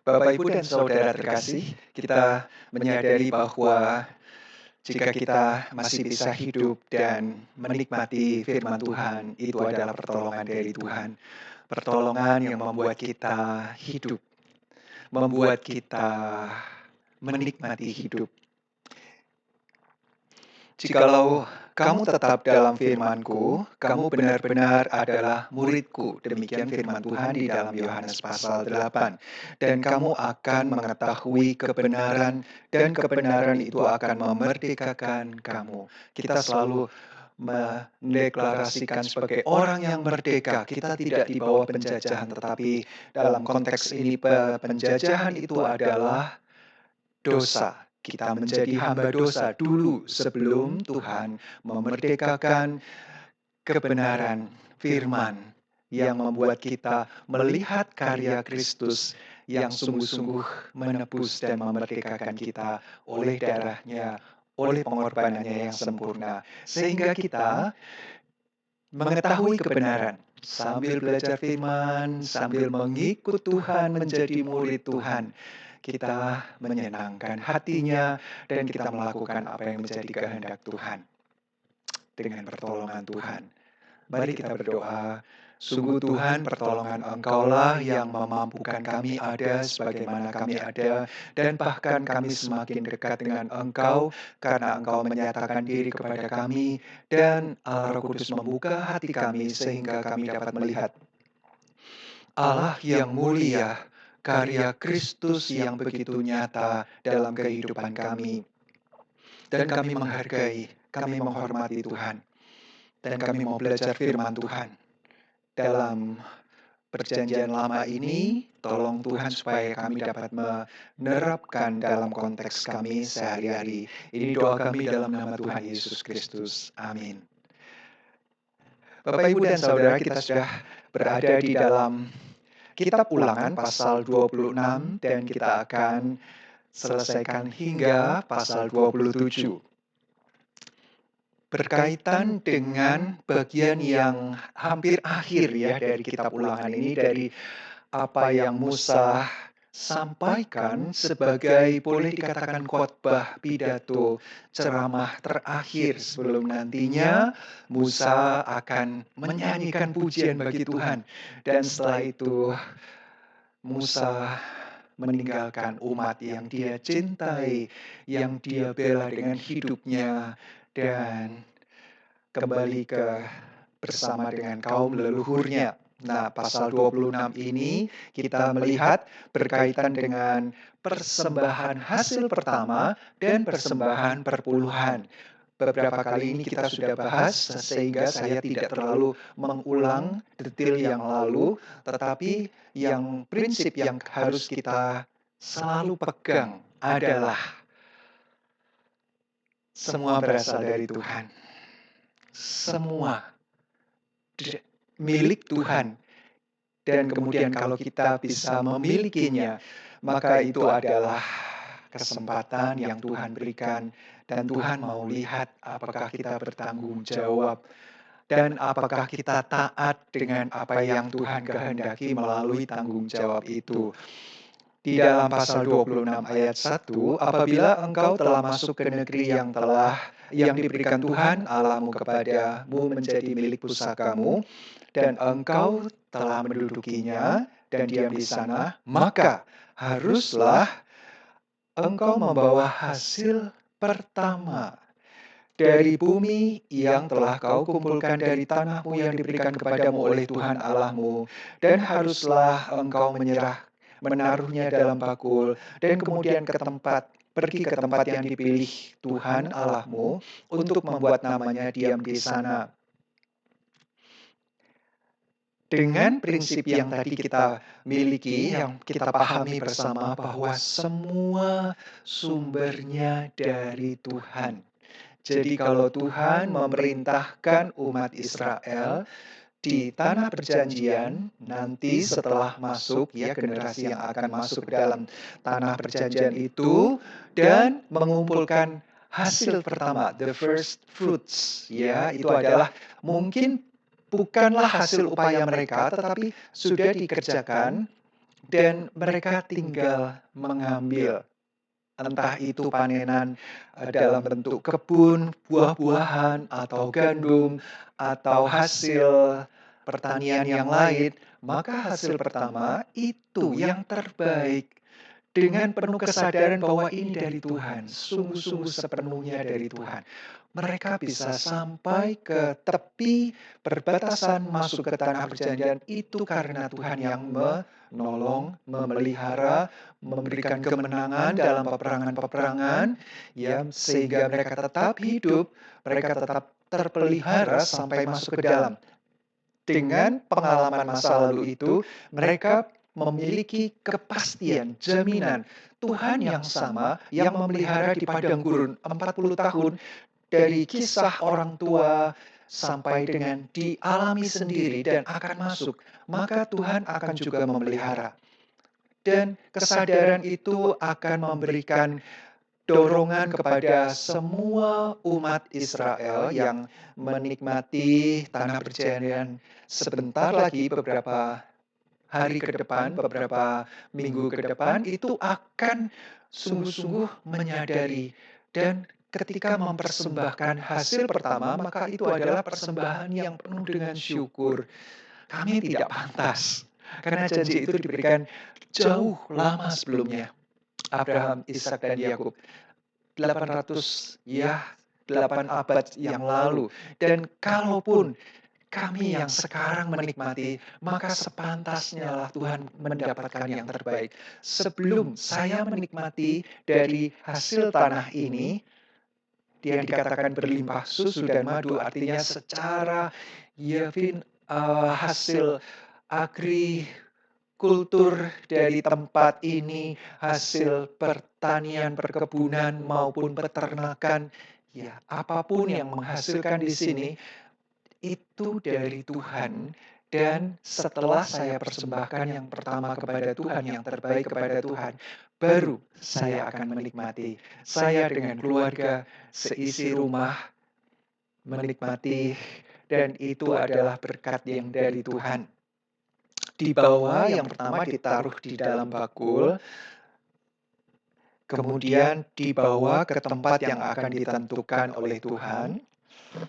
Bapak, Ibu, dan saudara terkasih, kita menyadari bahwa jika kita masih bisa hidup dan menikmati firman Tuhan, itu adalah pertolongan dari Tuhan. Pertolongan yang membuat kita hidup, membuat kita menikmati hidup. Jikalau kamu tetap dalam firman-Ku, kamu benar-benar adalah murid-Ku. Demikian firman Tuhan di dalam Yohanes pasal 8. Dan kamu akan mengetahui kebenaran, dan kebenaran itu akan memerdekakan kamu. Kita selalu mendeklarasikan sebagai orang yang merdeka. Kita tidak di bawah penjajahan, tetapi dalam konteks ini penjajahan itu adalah dosa. Kita menjadi hamba dosa dulu sebelum Tuhan memerdekakan kebenaran firman yang membuat kita melihat karya Kristus yang sungguh-sungguh menebus dan memerdekakan kita oleh darahnya, oleh pengorbanannya yang sempurna. Sehingga kita mengetahui kebenaran sambil belajar firman, sambil mengikut Tuhan, menjadi murid Tuhan. Kita menyenangkan hatinya dan kita melakukan apa yang menjadi kehendak Tuhan dengan pertolongan Tuhan. Mari kita berdoa. Sungguh Tuhan, pertolongan Engkaulah yang memampukan kami ada sebagaimana kami ada, dan bahkan kami semakin dekat dengan Engkau karena Engkau menyatakan diri kepada kami, dan Roh Kudus membuka hati kami sehingga kami dapat melihat Allah yang mulia, karya Kristus yang begitu nyata dalam kehidupan kami. Dan kami menghargai, kami menghormati Tuhan, dan kami mau belajar firman Tuhan. Dalam perjanjian lama ini, tolong Tuhan supaya kami dapat menerapkan dalam konteks kami sehari-hari. Ini doa kami dalam nama Tuhan Yesus Kristus. Amin. Bapak, Ibu, dan Saudara, kita sudah berada di dalam Kitab Ulangan pasal 26 dan kita akan selesaikan hingga pasal 27. Berkaitan dengan bagian yang hampir akhir ya dari kitab Ulangan ini, dari apa yang Musa sampaikan sebagai boleh dikatakan khotbah, pidato, ceramah terakhir sebelum nantinya Musa akan menyanyikan pujian bagi Tuhan. Dan setelah itu Musa meninggalkan umat yang dia cintai, yang dia bela dengan hidupnya, dan kembali bersama dengan kaum leluhurnya. Nah, pasal 26 ini kita melihat berkaitan dengan persembahan hasil pertama dan persembahan perpuluhan. Beberapa kali ini kita sudah bahas sehingga saya tidak terlalu mengulang detail yang lalu, tetapi yang prinsip yang harus kita selalu pegang adalah semua berasal dari Tuhan. Semua milik Tuhan. Dan kemudian kalau kita bisa memilikinya, maka itu adalah kesempatan yang Tuhan berikan. Dan Tuhan mau lihat apakah kita bertanggung jawab dan apakah kita taat dengan apa yang Tuhan kehendaki melalui tanggung jawab itu. Di dalam pasal 26 ayat 1, apabila engkau telah masuk ke negeri yang diberikan Tuhan Allahmu kepadamu menjadi milik pusakamu, dan engkau telah mendudukinya dan diam di sana, maka haruslah engkau membawa hasil pertama dari bumi yang telah kau kumpulkan dari tanahmu yang diberikan kepadamu oleh Tuhan Allahmu, dan haruslah engkau menaruhnya dalam bakul, dan kemudian pergi ke tempat yang dipilih Tuhan Allahmu untuk membuat namanya diam di sana. Dengan prinsip yang tadi kita miliki, yang kita pahami bersama bahwa semua sumbernya dari Tuhan. Jadi kalau Tuhan memerintahkan umat Israel di tanah perjanjian, nanti setelah masuk ya generasi yang akan masuk ke dalam tanah perjanjian itu dan mengumpulkan hasil pertama, the first fruits, ya itu adalah mungkin bukanlah hasil upaya mereka, tetapi sudah dikerjakan dan mereka tinggal mengambil. Entah itu panenan, dalam bentuk kebun, buah-buahan, atau gandum, atau hasil pertanian yang lain, maka hasil pertama itu yang terbaik. Dengan penuh kesadaran bahwa ini dari Tuhan, sungguh-sungguh sepenuhnya dari Tuhan. Mereka bisa sampai ke tepi perbatasan masuk ke tanah perjanjian itu karena Tuhan yang menolong, memelihara, memberikan kemenangan dalam peperangan-peperangan, ya, sehingga mereka tetap hidup, mereka tetap terpelihara sampai masuk ke dalam. Dengan pengalaman masa lalu itu, mereka memiliki kepastian, jaminan Tuhan yang sama yang memelihara di padang gurun 40 tahun dari kisah orang tua sampai dengan dialami sendiri dan akan masuk, maka Tuhan akan juga memelihara. Dan kesadaran itu akan memberikan dorongan kepada semua umat Israel yang menikmati tanah perjanjian sebentar lagi, beberapa hari ke depan, beberapa minggu ke depan, itu akan sungguh-sungguh menyadari dan ketika mempersembahkan hasil pertama, maka itu adalah persembahan yang penuh dengan syukur. Kami tidak pantas, karena janji itu diberikan jauh lama sebelumnya. Abraham, Ishak, dan Yakub. 800, ya, 8 abad yang lalu. Dan kalaupun kami yang sekarang menikmati, maka sepantasnya lah Tuhan mendapatkan yang terbaik. Sebelum saya menikmati dari hasil tanah ini, yang dikatakan berlimpah susu dan madu, artinya secara hasil agrikultur dari tempat ini, hasil pertanian, perkebunan maupun peternakan, ya, apapun yang menghasilkan di sini itu dari Tuhan. Dan setelah saya persembahkan yang pertama kepada Tuhan, yang terbaik kepada Tuhan, baru saya akan menikmati. Saya dengan keluarga, seisi rumah, menikmati, dan itu adalah berkat yang dari Tuhan. Dibawa, yang pertama ditaruh di dalam bakul, kemudian dibawa ke tempat yang akan ditentukan oleh Tuhan.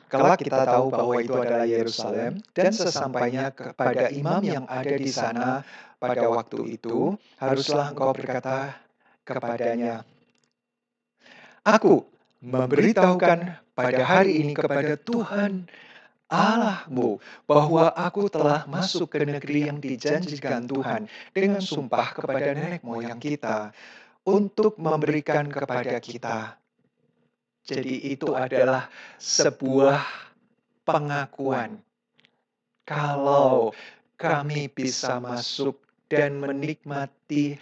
Kelak kita tahu bahwa itu adalah Yerusalem, dan sesampainya kepada imam yang ada di sana pada waktu itu, haruslah engkau berkata kepadanya, "Aku memberitahukan pada hari ini kepada Tuhan Allahmu bahwa aku telah masuk ke negeri yang dijanjikan Tuhan dengan sumpah kepada nenek moyang kita untuk memberikan kepada kita." Jadi itu adalah sebuah pengakuan. Kalau kami bisa masuk dan menikmati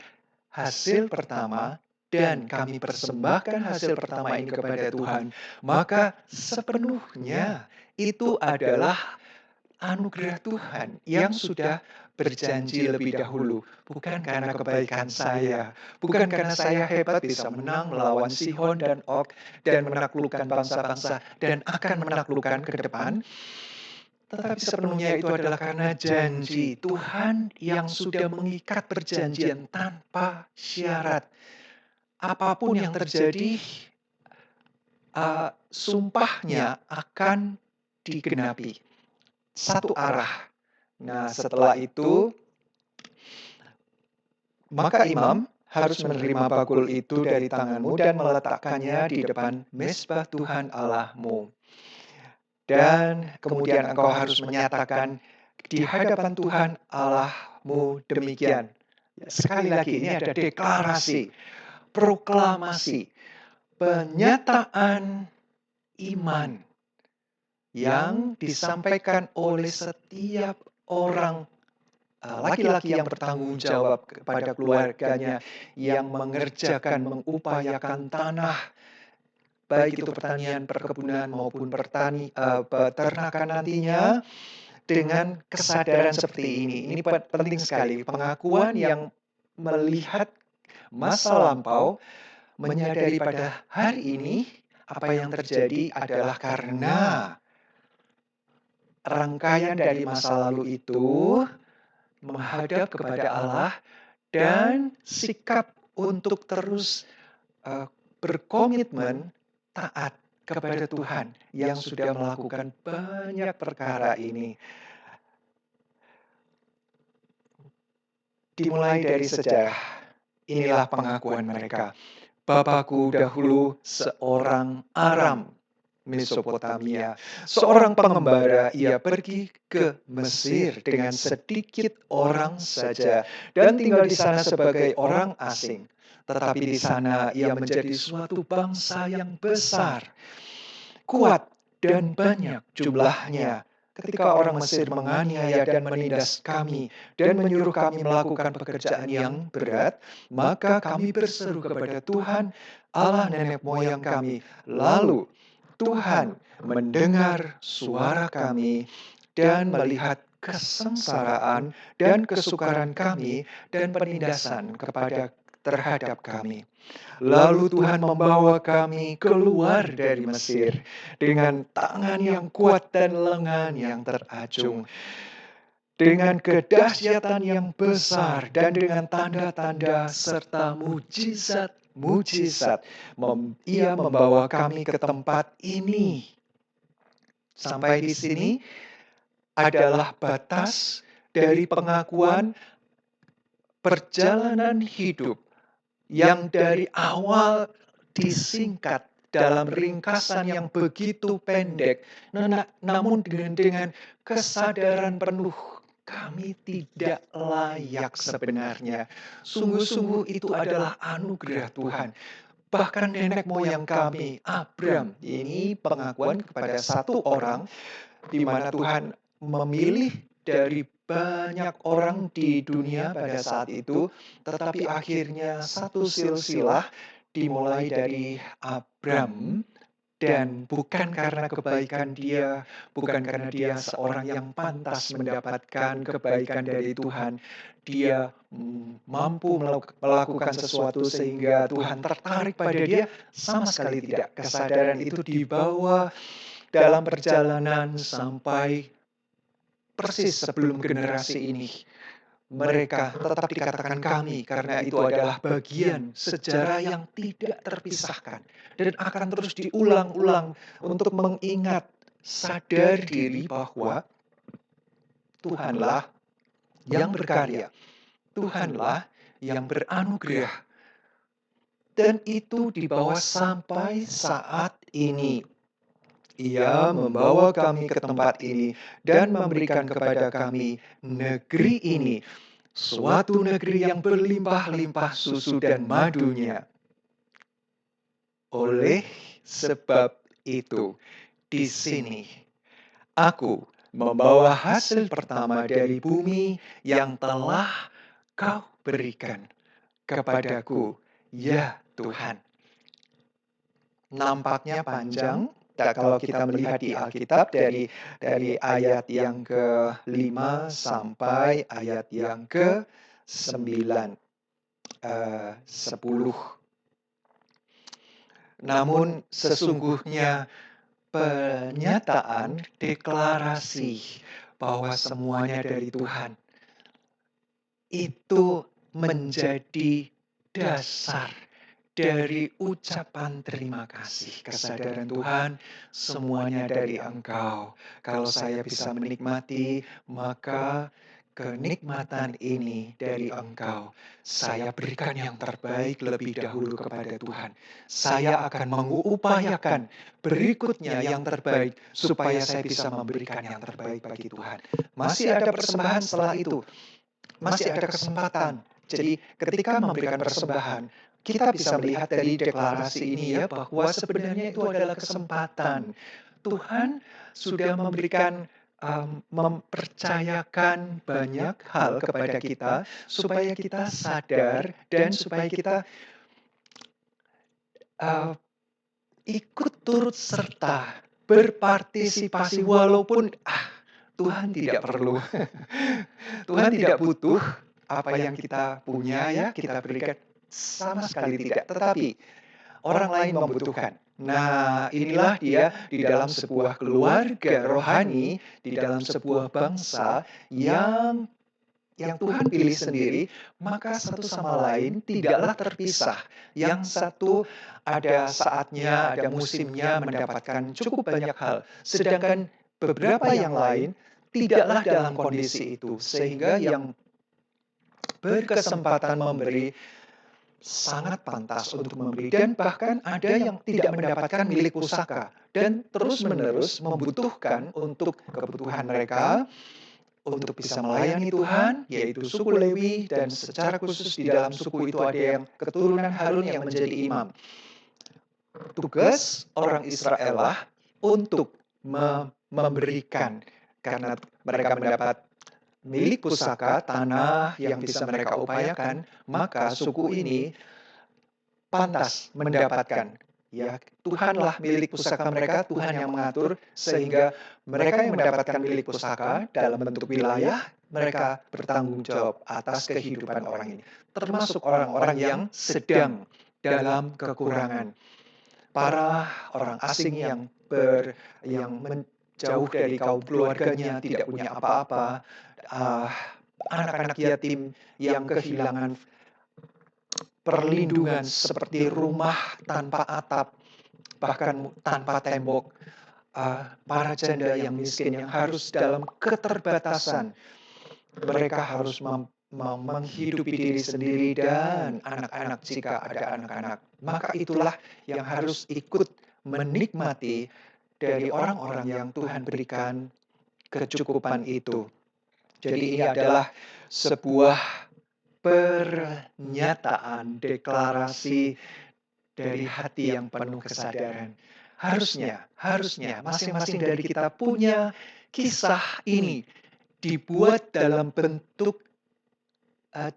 hasil pertama, dan kami persembahkan hasil pertama ini kepada Tuhan, maka sepenuhnya itu adalah anugerah Tuhan yang sudah berjanji lebih dahulu. Bukan karena kebaikan saya, bukan karena saya hebat bisa menang melawan Sihon dan Og dan menaklukkan bangsa-bangsa dan akan menaklukkan ke depan, tetapi sepenuhnya itu adalah karena janji Tuhan yang sudah mengikat perjanjian tanpa syarat. Apapun yang terjadi, sumpahnya akan digenapi. Satu arah. Nah, setelah itu, maka imam harus menerima bakul itu dari tanganmu dan meletakkannya di depan mezbah Tuhan Allahmu. Dan kemudian engkau harus menyatakan di hadapan Tuhan Allahmu demikian. Sekali lagi, ini ada deklarasi, proklamasi, penyataan iman yang disampaikan oleh setiap orang laki-laki yang bertanggung jawab kepada keluarganya, yang mengerjakan, mengupayakan tanah, baik itu pertanian, perkebunan, maupun peternakan nantinya, dengan kesadaran seperti ini. Ini penting sekali, pengakuan yang melihat masa lampau, menyadari pada hari ini, apa yang terjadi adalah karena rangkaian dari masa lalu itu menghadap kepada Allah dan sikap untuk terus berkomitmen taat kepada Tuhan yang sudah melakukan banyak perkara ini. Dimulai dari sejarah, inilah pengakuan mereka. Bapakku dahulu seorang Aram, Mesopotamia. Seorang pengembara, ia pergi ke Mesir dengan sedikit orang saja dan tinggal di sana sebagai orang asing. Tetapi di sana ia menjadi suatu bangsa yang besar, kuat dan banyak jumlahnya. Ketika orang Mesir menganiaya dan menindas kami dan menyuruh kami melakukan pekerjaan yang berat, maka kami berseru kepada Tuhan Allah nenek moyang kami. Lalu Tuhan mendengar suara kami dan melihat kesengsaraan dan kesukaran kami dan penindasan terhadap kami. Lalu Tuhan membawa kami keluar dari Mesir dengan tangan yang kuat dan lengan yang teracung, dengan kedahsyatan yang besar dan dengan tanda-tanda serta mujizat. Ia membawa kami ke tempat ini. Sampai di sini adalah batas dari pengakuan perjalanan hidup yang dari awal disingkat dalam ringkasan yang begitu pendek, namun dengan kesadaran penuh kami tidak layak sebenarnya. Sungguh-sungguh itu adalah anugerah Tuhan. Bahkan nenek moyang kami, Abram, ini pengakuan kepada satu orang di mana Tuhan memilih dari banyak orang di dunia pada saat itu, tetapi akhirnya satu silsilah dimulai dari Abram, dan bukan karena kebaikan dia, bukan karena dia seorang yang pantas mendapatkan kebaikan dari Tuhan, dia mampu melakukan sesuatu sehingga Tuhan tertarik pada dia, sama sekali tidak. Kesadaran itu dibawa dalam perjalanan sampai persis sebelum generasi ini. Mereka tetap dikatakan kami karena itu adalah bagian sejarah yang tidak terpisahkan dan akan terus diulang-ulang untuk mengingat, sadar diri bahwa Tuhanlah yang berkarya, Tuhanlah yang beranugerah, dan itu dibawa sampai saat ini. Ia membawa kami ke tempat ini dan memberikan kepada kami negeri ini, suatu negeri yang berlimpah-limpah susu dan madunya. Oleh sebab itu, di sini aku membawa hasil pertama dari bumi yang telah kau berikan kepadaku, ya Tuhan. Nampaknya panjang. Kalau kita melihat di Alkitab dari ayat yang ke-5 sampai ayat yang ke-9, 10. Namun sesungguhnya pernyataan deklarasi bahwa semuanya dari Tuhan itu menjadi dasar dari ucapan terima kasih, kesadaran Tuhan, semuanya dari Engkau. Kalau saya bisa menikmati, maka kenikmatan ini dari Engkau. Saya berikan yang terbaik lebih dahulu kepada Tuhan. Saya akan mengupayakan berikutnya yang terbaik, supaya saya bisa memberikan yang terbaik bagi Tuhan. Masih ada persembahan setelah itu. Masih ada kesempatan. Jadi ketika memberikan persembahan, kita bisa melihat dari deklarasi ini ya, bahwa sebenarnya itu adalah kesempatan. Tuhan sudah memberikan, mempercayakan banyak hal kepada kita, supaya kita sadar dan supaya kita ikut turut serta, berpartisipasi walaupun Tuhan tidak perlu. Tuhan tidak butuh apa yang kita punya ya, kita berikan, sama sekali tidak. Tetapi orang lain membutuhkan. Nah, inilah dia di dalam sebuah keluarga rohani, di dalam sebuah bangsa yang yang Tuhan pilih sendiri, maka satu sama lain tidaklah terpisah. Yang satu ada saatnya, ada musimnya mendapatkan cukup banyak hal, sedangkan beberapa yang lain tidaklah dalam kondisi itu, sehingga yang berkesempatan memberi sangat pantas untuk memberi, dan bahkan ada yang tidak mendapatkan milik pusaka dan terus-menerus membutuhkan untuk kebutuhan mereka untuk bisa melayani Tuhan, yaitu suku Lewi, dan secara khusus di dalam suku itu ada yang keturunan Harun yang menjadi imam. Tugas orang Israel lah untuk memberikan, karena mereka mendapat milik pusaka, tanah yang bisa mereka upayakan, maka suku ini pantas mendapatkan. Ya, Tuhanlah milik pusaka mereka, Tuhan yang mengatur, sehingga mereka yang mendapatkan milik pusaka dalam bentuk wilayah, mereka bertanggung jawab atas kehidupan orang ini. Termasuk orang-orang yang sedang dalam kekurangan. Para orang asing yang menjauh dari kaum keluarganya, tidak punya apa-apa, anak-anak yatim yang kehilangan perlindungan seperti rumah tanpa atap, bahkan tanpa tembok, para janda yang miskin yang harus dalam keterbatasan, mereka harus menghidupi diri sendiri dan anak-anak jika ada anak-anak. Maka itulah yang harus ikut menikmati dari orang-orang yang Tuhan berikan kecukupan itu. Jadi ini adalah sebuah pernyataan, deklarasi dari hati yang penuh kesadaran. Harusnya masing-masing dari kita punya kisah ini dibuat dalam bentuk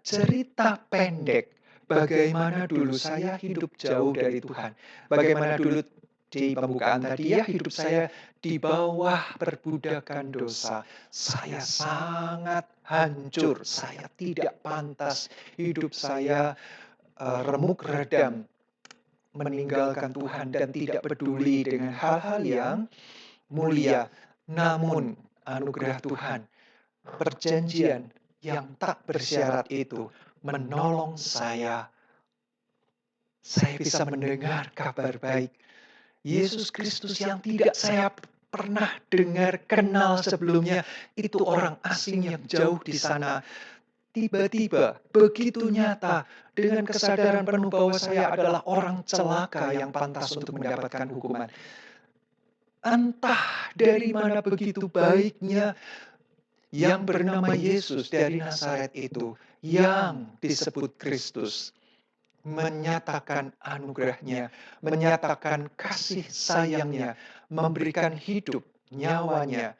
cerita pendek. Bagaimana dulu saya hidup jauh dari Tuhan. Bagaimana dulu di pembukaan tadi ya, hidup saya di bawah perbudakan dosa. Saya sangat hancur, saya tidak pantas. Hidup saya remuk redam, meninggalkan Tuhan dan tidak peduli dengan hal-hal yang mulia. Namun anugerah Tuhan, perjanjian yang tak bersyarat itu menolong saya. Saya bisa mendengar kabar baik. Yesus Kristus yang tidak saya pernah dengar, kenal sebelumnya, itu orang asing yang jauh di sana. Tiba-tiba, begitu nyata, dengan kesadaran penuh bahwa saya adalah orang celaka yang pantas untuk mendapatkan hukuman. Entah dari mana begitu baiknya yang bernama Yesus dari Nazaret itu, yang disebut Kristus, menyatakan anugerahnya, menyatakan kasih sayangnya, memberikan hidup, nyawanya,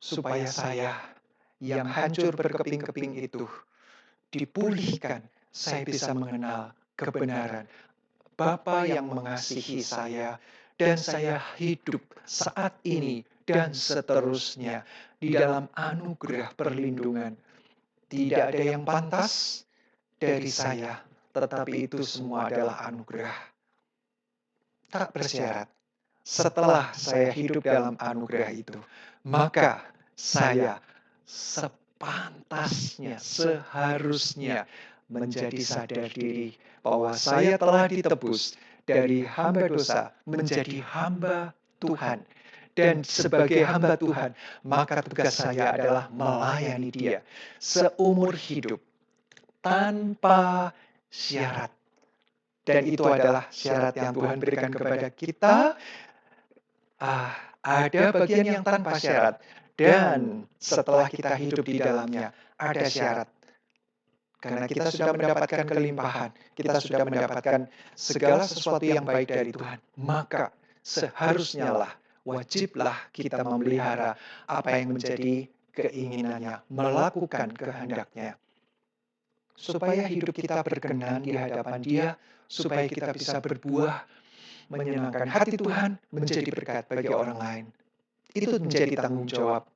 supaya saya yang hancur berkeping-keping itu dipulihkan, saya bisa mengenal kebenaran. Bapa yang mengasihi saya, dan saya hidup saat ini dan seterusnya di dalam anugerah perlindungan. Tidak ada yang pantas dari saya, tetapi itu semua adalah anugerah. Tak bersyarat. Setelah saya hidup dalam anugerah itu, maka saya sepantasnya, seharusnya menjadi sadar diri bahwa saya telah ditebus dari hamba dosa menjadi hamba Tuhan. Dan sebagai hamba Tuhan, maka tugas saya adalah melayani Dia seumur hidup tanpa syarat. Dan itu adalah syarat yang Tuhan berikan kepada kita. Ada bagian yang tanpa syarat. Dan setelah kita hidup di dalamnya, ada syarat. Karena kita sudah mendapatkan kelimpahan, kita sudah mendapatkan segala sesuatu yang baik dari Tuhan. Maka seharusnya lah, wajiblah kita memelihara apa yang menjadi keinginannya, melakukan kehendaknya. Supaya hidup kita berkenan di hadapan Dia, supaya kita bisa berbuah, menyenangkan hati Tuhan, menjadi berkat bagi orang lain. Itu menjadi tanggung jawab.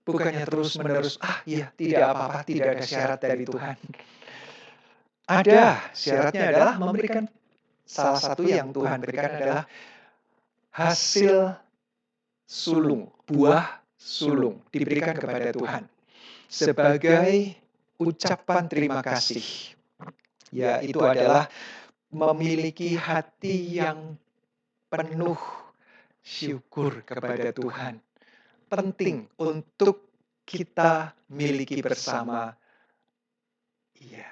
Bukannya terus-menerus, tidak apa-apa, tidak ada syarat dari Tuhan. Ada, syaratnya adalah memberikan, salah satu yang Tuhan berikan adalah hasil sulung, buah sulung, diberikan kepada Tuhan. sebagai ucapan terima kasih. Ya, itu adalah memiliki hati yang penuh syukur kepada Tuhan. Penting untuk kita miliki bersama. Iya.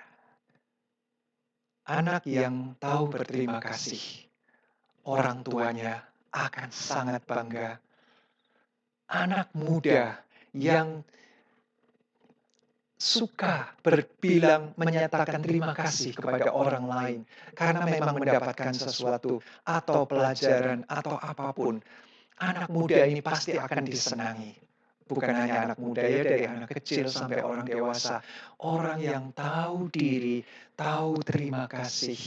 Anak yang tahu berterima kasih, orang tuanya akan sangat bangga. Anak muda yang suka menyatakan terima kasih kepada orang lain karena memang mendapatkan sesuatu atau pelajaran atau apapun. Anak muda ini pasti akan disenangi. Bukan hanya anak muda ya, dari anak kecil sampai orang dewasa. Orang yang tahu diri, tahu terima kasih,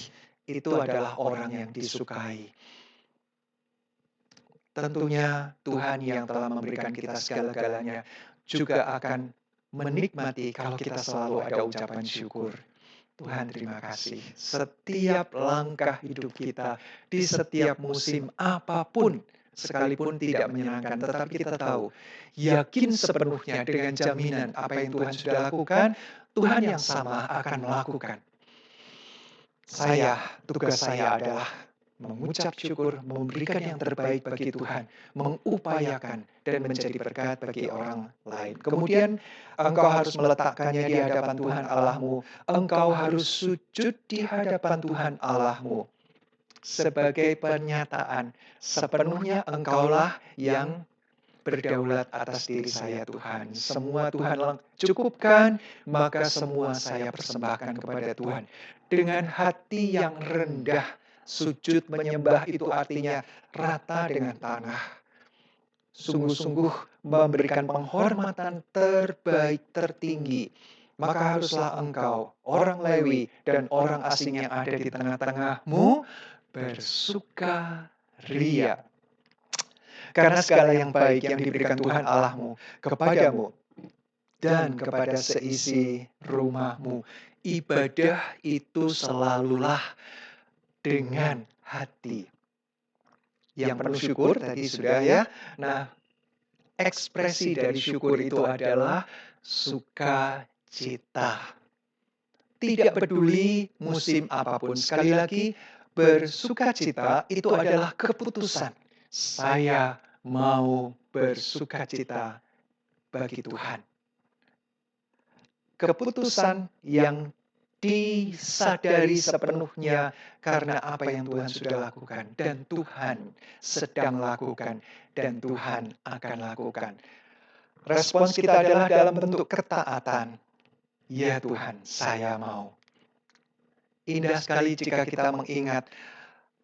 itu adalah orang yang disukai. Tentunya Tuhan yang telah memberikan kita segala-galanya juga akan menikmati kalau kita selalu ada ucapan syukur. Tuhan terima kasih. Setiap langkah hidup kita, di setiap musim apapun, sekalipun tidak menyenangkan, tetapi kita tahu, yakin sepenuhnya dengan jaminan apa yang Tuhan sudah lakukan, Tuhan yang sama akan melakukan. Tugas saya adalah mengucap syukur, memberikan yang terbaik bagi Tuhan, mengupayakan dan menjadi berkat bagi orang lain. Kemudian engkau harus meletakkannya di hadapan Tuhan Allahmu. Engkau harus sujud di hadapan Tuhan Allahmu. Sebagai pernyataan, sepenuhnya engkaulah yang berdaulat atas diri saya Tuhan. Semua Tuhan cukupkan, maka semua saya persembahkan kepada Tuhan. Dengan hati yang rendah, sujud menyembah itu artinya rata dengan tanah. Sungguh-sungguh memberikan penghormatan terbaik tertinggi. Maka haruslah engkau, orang Lewi dan orang asing yang ada di tengah-tengahmu, bersukaria. Karena segala yang baik yang diberikan Tuhan Allahmu kepadamu dan kepada seisi rumahmu, ibadah itu selalulah dengan hati yang penuh syukur. Tadi sudah ya. Nah, ekspresi dari syukur itu adalah sukacita. Tidak peduli musim apapun. Sekali lagi, bersukacita itu adalah keputusan. Saya mau bersukacita bagi Tuhan. Keputusan yang disadari sepenuhnya karena apa yang Tuhan sudah lakukan dan Tuhan sedang lakukan dan Tuhan akan lakukan. Respons kita adalah dalam bentuk ketaatan. Ya Tuhan, saya mau. Indah sekali jika kita mengingat,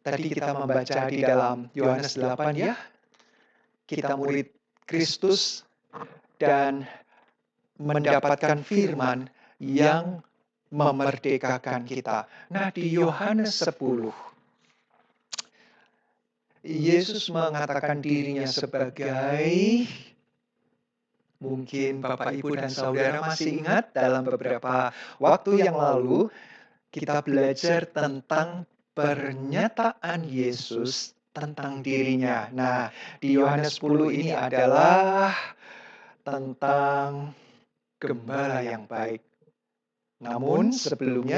tadi kita membaca di dalam Yohanes 8 ya, kita murid Kristus dan mendapatkan firman yang memerdekakan kita. Nah, di Yohanes 10, Yesus mengatakan dirinya sebagai, mungkin Bapak, Ibu, dan Saudara masih ingat dalam beberapa waktu yang lalu, kita belajar tentang pernyataan Yesus tentang dirinya. Nah, di Yohanes 10 ini adalah tentang gembala yang baik. Namun sebelum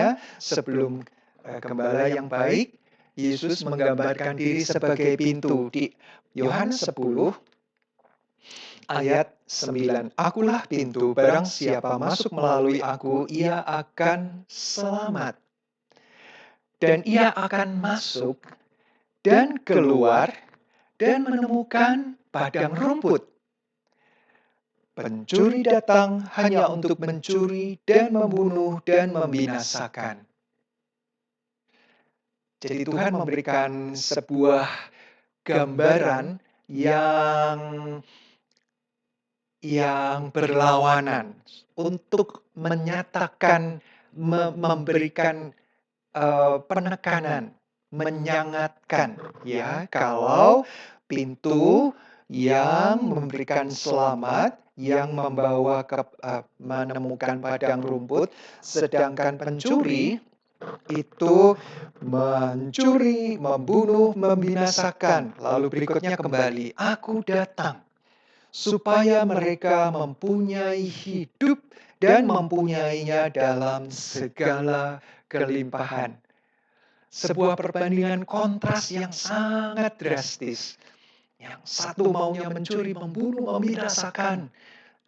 gembala yang baik, Yesus menggambarkan diri sebagai pintu. Di Yohanes 10 ayat 9, "Akulah pintu, barang siapa masuk melalui aku, ia akan selamat. Dan ia akan masuk dan keluar dan menemukan padang rumput. Pencuri datang hanya untuk mencuri dan membunuh dan membinasakan." Jadi Tuhan memberikan sebuah gambaran yang berlawanan untuk menyatakan, memberikan penekanan, menyangatkan ya, kalau pintu yang memberikan selamat, yang membawa menemukan padang rumput, sedangkan pencuri itu mencuri, membunuh, membinasakan. Lalu berikutnya kembali, "Aku datang supaya mereka mempunyai hidup dan mempunyainya dalam segala kelimpahan. Sebuah perbandingan kontras yang sangat drastis. Yang satu maunya mencuri, membunuh, membinasakan.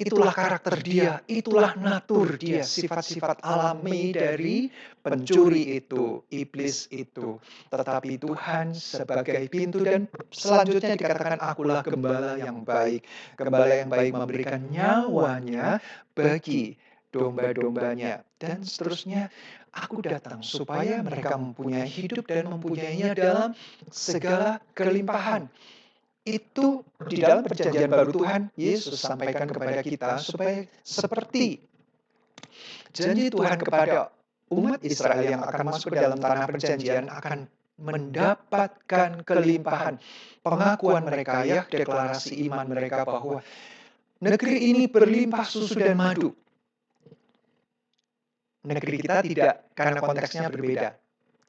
Itulah karakter dia, itulah natur dia, sifat-sifat alami dari pencuri itu, iblis itu. Tetapi Tuhan sebagai pintu, dan selanjutnya dikatakan akulah gembala yang baik. Gembala yang baik memberikan nyawanya bagi domba-dombanya. Dan seterusnya, aku datang supaya mereka mempunyai hidup dan mempunyainya dalam segala kelimpahan. Itu di dalam perjanjian baru Tuhan Yesus sampaikan kepada kita supaya seperti janji Tuhan kepada umat Israel yang akan masuk ke dalam tanah perjanjian akan mendapatkan kelimpahan. Pengakuan mereka, ya, deklarasi iman mereka bahwa negeri ini berlimpah susu dan madu. Negeri kita tidak, karena konteksnya berbeda.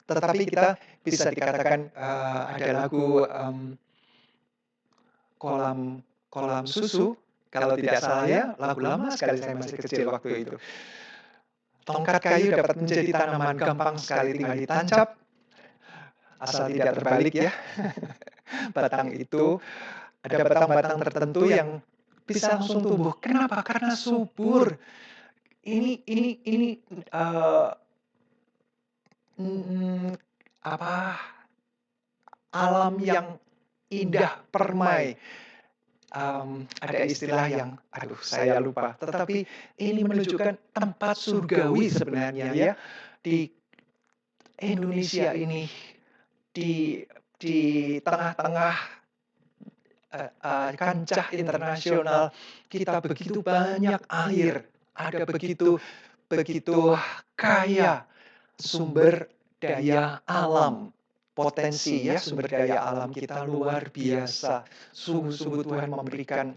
Tetapi kita bisa dikatakan ada lagu kolam susu, kalau tidak salah ya, lagu lama sekali, saya masih kecil waktu itu. Tongkat kayu dapat menjadi tanaman, gampang sekali tinggal ditancap, asal tidak terbalik ya. Batang itu, ada batang-batang tertentu yang bisa langsung tumbuh. Kenapa? Karena subur. Ini alam yang indah, permai. Ada istilah yang, saya lupa. Tetapi ini menunjukkan tempat surgawi sebenarnya, ya. Di Indonesia ini, di tengah-tengah kancah internasional, kita begitu banyak air, ada begitu kaya sumber daya alam. Potensi, ya, sumber daya alam kita luar biasa. Sungguh-sungguh Tuhan memberikan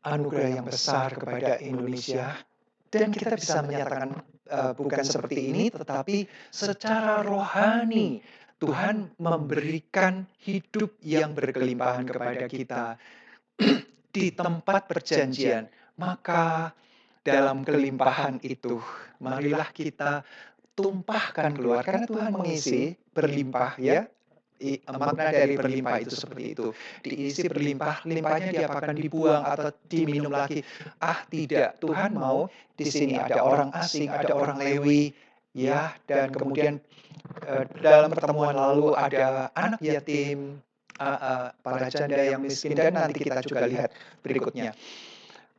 anugerah yang besar kepada Indonesia. Dan kita bisa menyatakan bukan seperti ini, tetapi secara rohani Tuhan memberikan hidup yang berkelimpahan kepada kita di tempat perjanjian. Maka dalam kelimpahan itu, marilah kita tumpahkan keluar, karena Tuhan mengisi berlimpah, ya. Makna dari berlimpah itu seperti itu. Diisi berlimpah, limpahnya diapakan? Dibuang atau diminum lagi? Tidak. Tuhan mau di sini ada orang asing, ada orang Lewi, ya, dan kemudian dalam pertemuan lalu ada anak yatim, para janda yang miskin, dan nanti kita juga lihat berikutnya.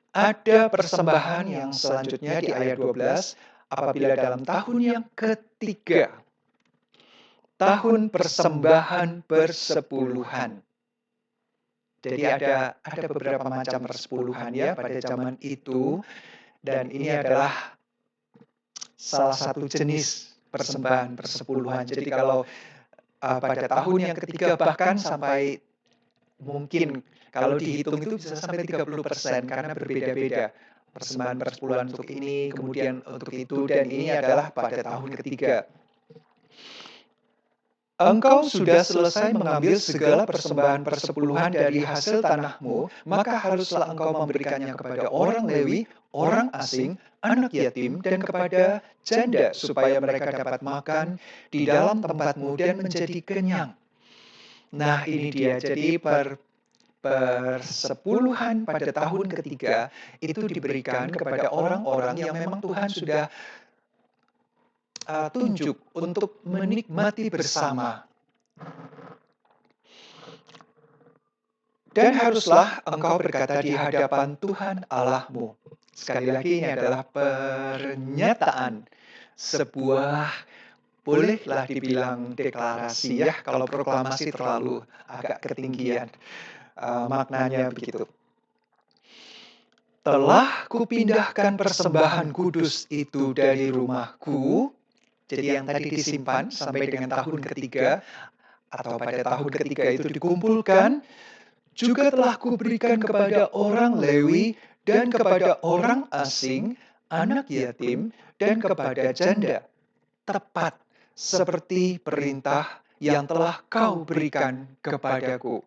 Ada persembahan yang selanjutnya di ayat 12, apabila dalam tahun yang ketiga, tahun persembahan persepuluhan. Jadi ada beberapa macam persepuluhan, ya, pada zaman itu, dan ini adalah salah satu jenis persembahan persepuluhan. Jadi kalau pada tahun yang ketiga, bahkan sampai mungkin kalau dihitung itu bisa sampai 30%, karena berbeda-beda. Persembahan persepuluhan untuk ini, kemudian untuk itu, dan ini adalah pada tahun ketiga. Engkau sudah selesai mengambil segala persembahan persepuluhan dari hasil tanahmu, maka haruslah engkau memberikannya kepada orang Lewi, orang asing, anak yatim, dan kepada janda, supaya mereka dapat makan di dalam tempatmu dan menjadi kenyang. Nah, ini dia. Jadi persepuluhan pada tahun ketiga itu diberikan kepada orang-orang yang memang Tuhan sudah tunjuk untuk menikmati bersama. Dan haruslah engkau berkata di hadapan Tuhan Allahmu. Sekali lagi, ini adalah pernyataan, sebuah, bolehlah dibilang deklarasi, ya. Kalau proklamasi terlalu agak ketinggian. Maknanya begitu. Telah kupindahkan persembahan kudus itu dari rumahku. Jadi yang tadi disimpan sampai dengan tahun ketiga, atau pada tahun ketiga itu dikumpulkan, juga telah kuberikan kepada orang Lewi dan kepada orang asing, anak yatim, dan kepada janda. Tepat seperti perintah yang telah kau berikan kepadaku.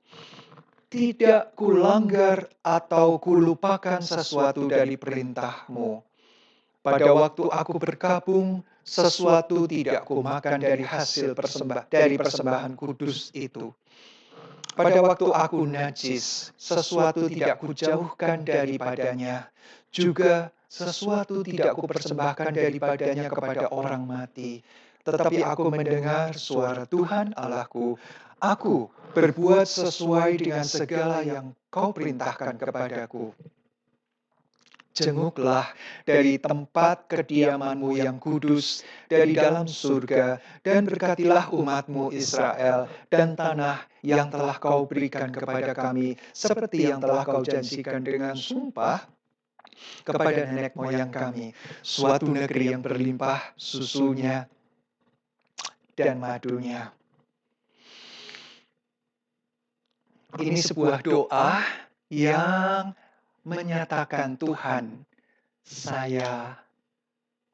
Tidak kulanggar atau kulupakan sesuatu dari perintah-Mu. Pada waktu aku berkabung, sesuatu tidak kumakan dari dari persembahan kudus itu. Pada waktu aku najis, sesuatu tidak kujauhkan daripadanya. Juga sesuatu tidak kupersembahkan daripadanya kepada orang mati. Tetapi aku mendengar suara Tuhan Allahku. Aku berbuat sesuai dengan segala yang kau perintahkan kepadaku. Jenguklah dari tempat kediaman-Mu yang kudus, dari dalam surga, dan berkatilah umat-Mu Israel, dan tanah yang telah Kau berikan kepada kami, seperti yang telah Kau janjikan dengan sumpah kepada nenek moyang kami, suatu negeri yang berlimpah susunya dan madunya. Ini sebuah doa yang menyatakan, Tuhan, saya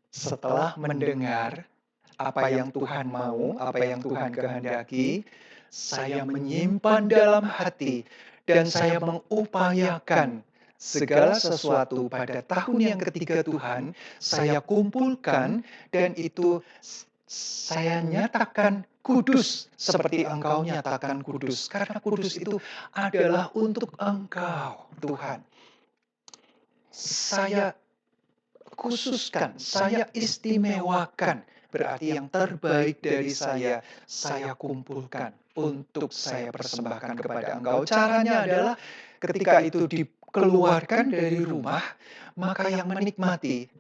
setelah mendengar apa yang Tuhan mau, apa yang Tuhan kehendaki, saya menyimpan dalam hati dan saya mengupayakan segala sesuatu pada tahun yang ketiga Tuhan, saya kumpulkan dan itu saya nyatakan kudus seperti Engkau nyatakan kudus. Karena kudus itu adalah untuk Engkau, Tuhan. Saya khususkan, saya istimewakan. Berarti yang terbaik dari saya kumpulkan untuk saya persembahkan kepada Engkau. Caranya adalah ketika itu dikeluarkan dari rumah, maka yang menikmati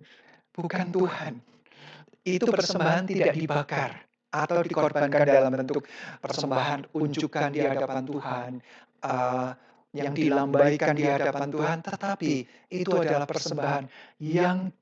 bukan Tuhan. Itu persembahan tidak dibakar atau dikorbankan dalam bentuk persembahan unjukan di hadapan Tuhan, yang dilambaikan di hadapan Tuhan, tetapi itu adalah persembahan yang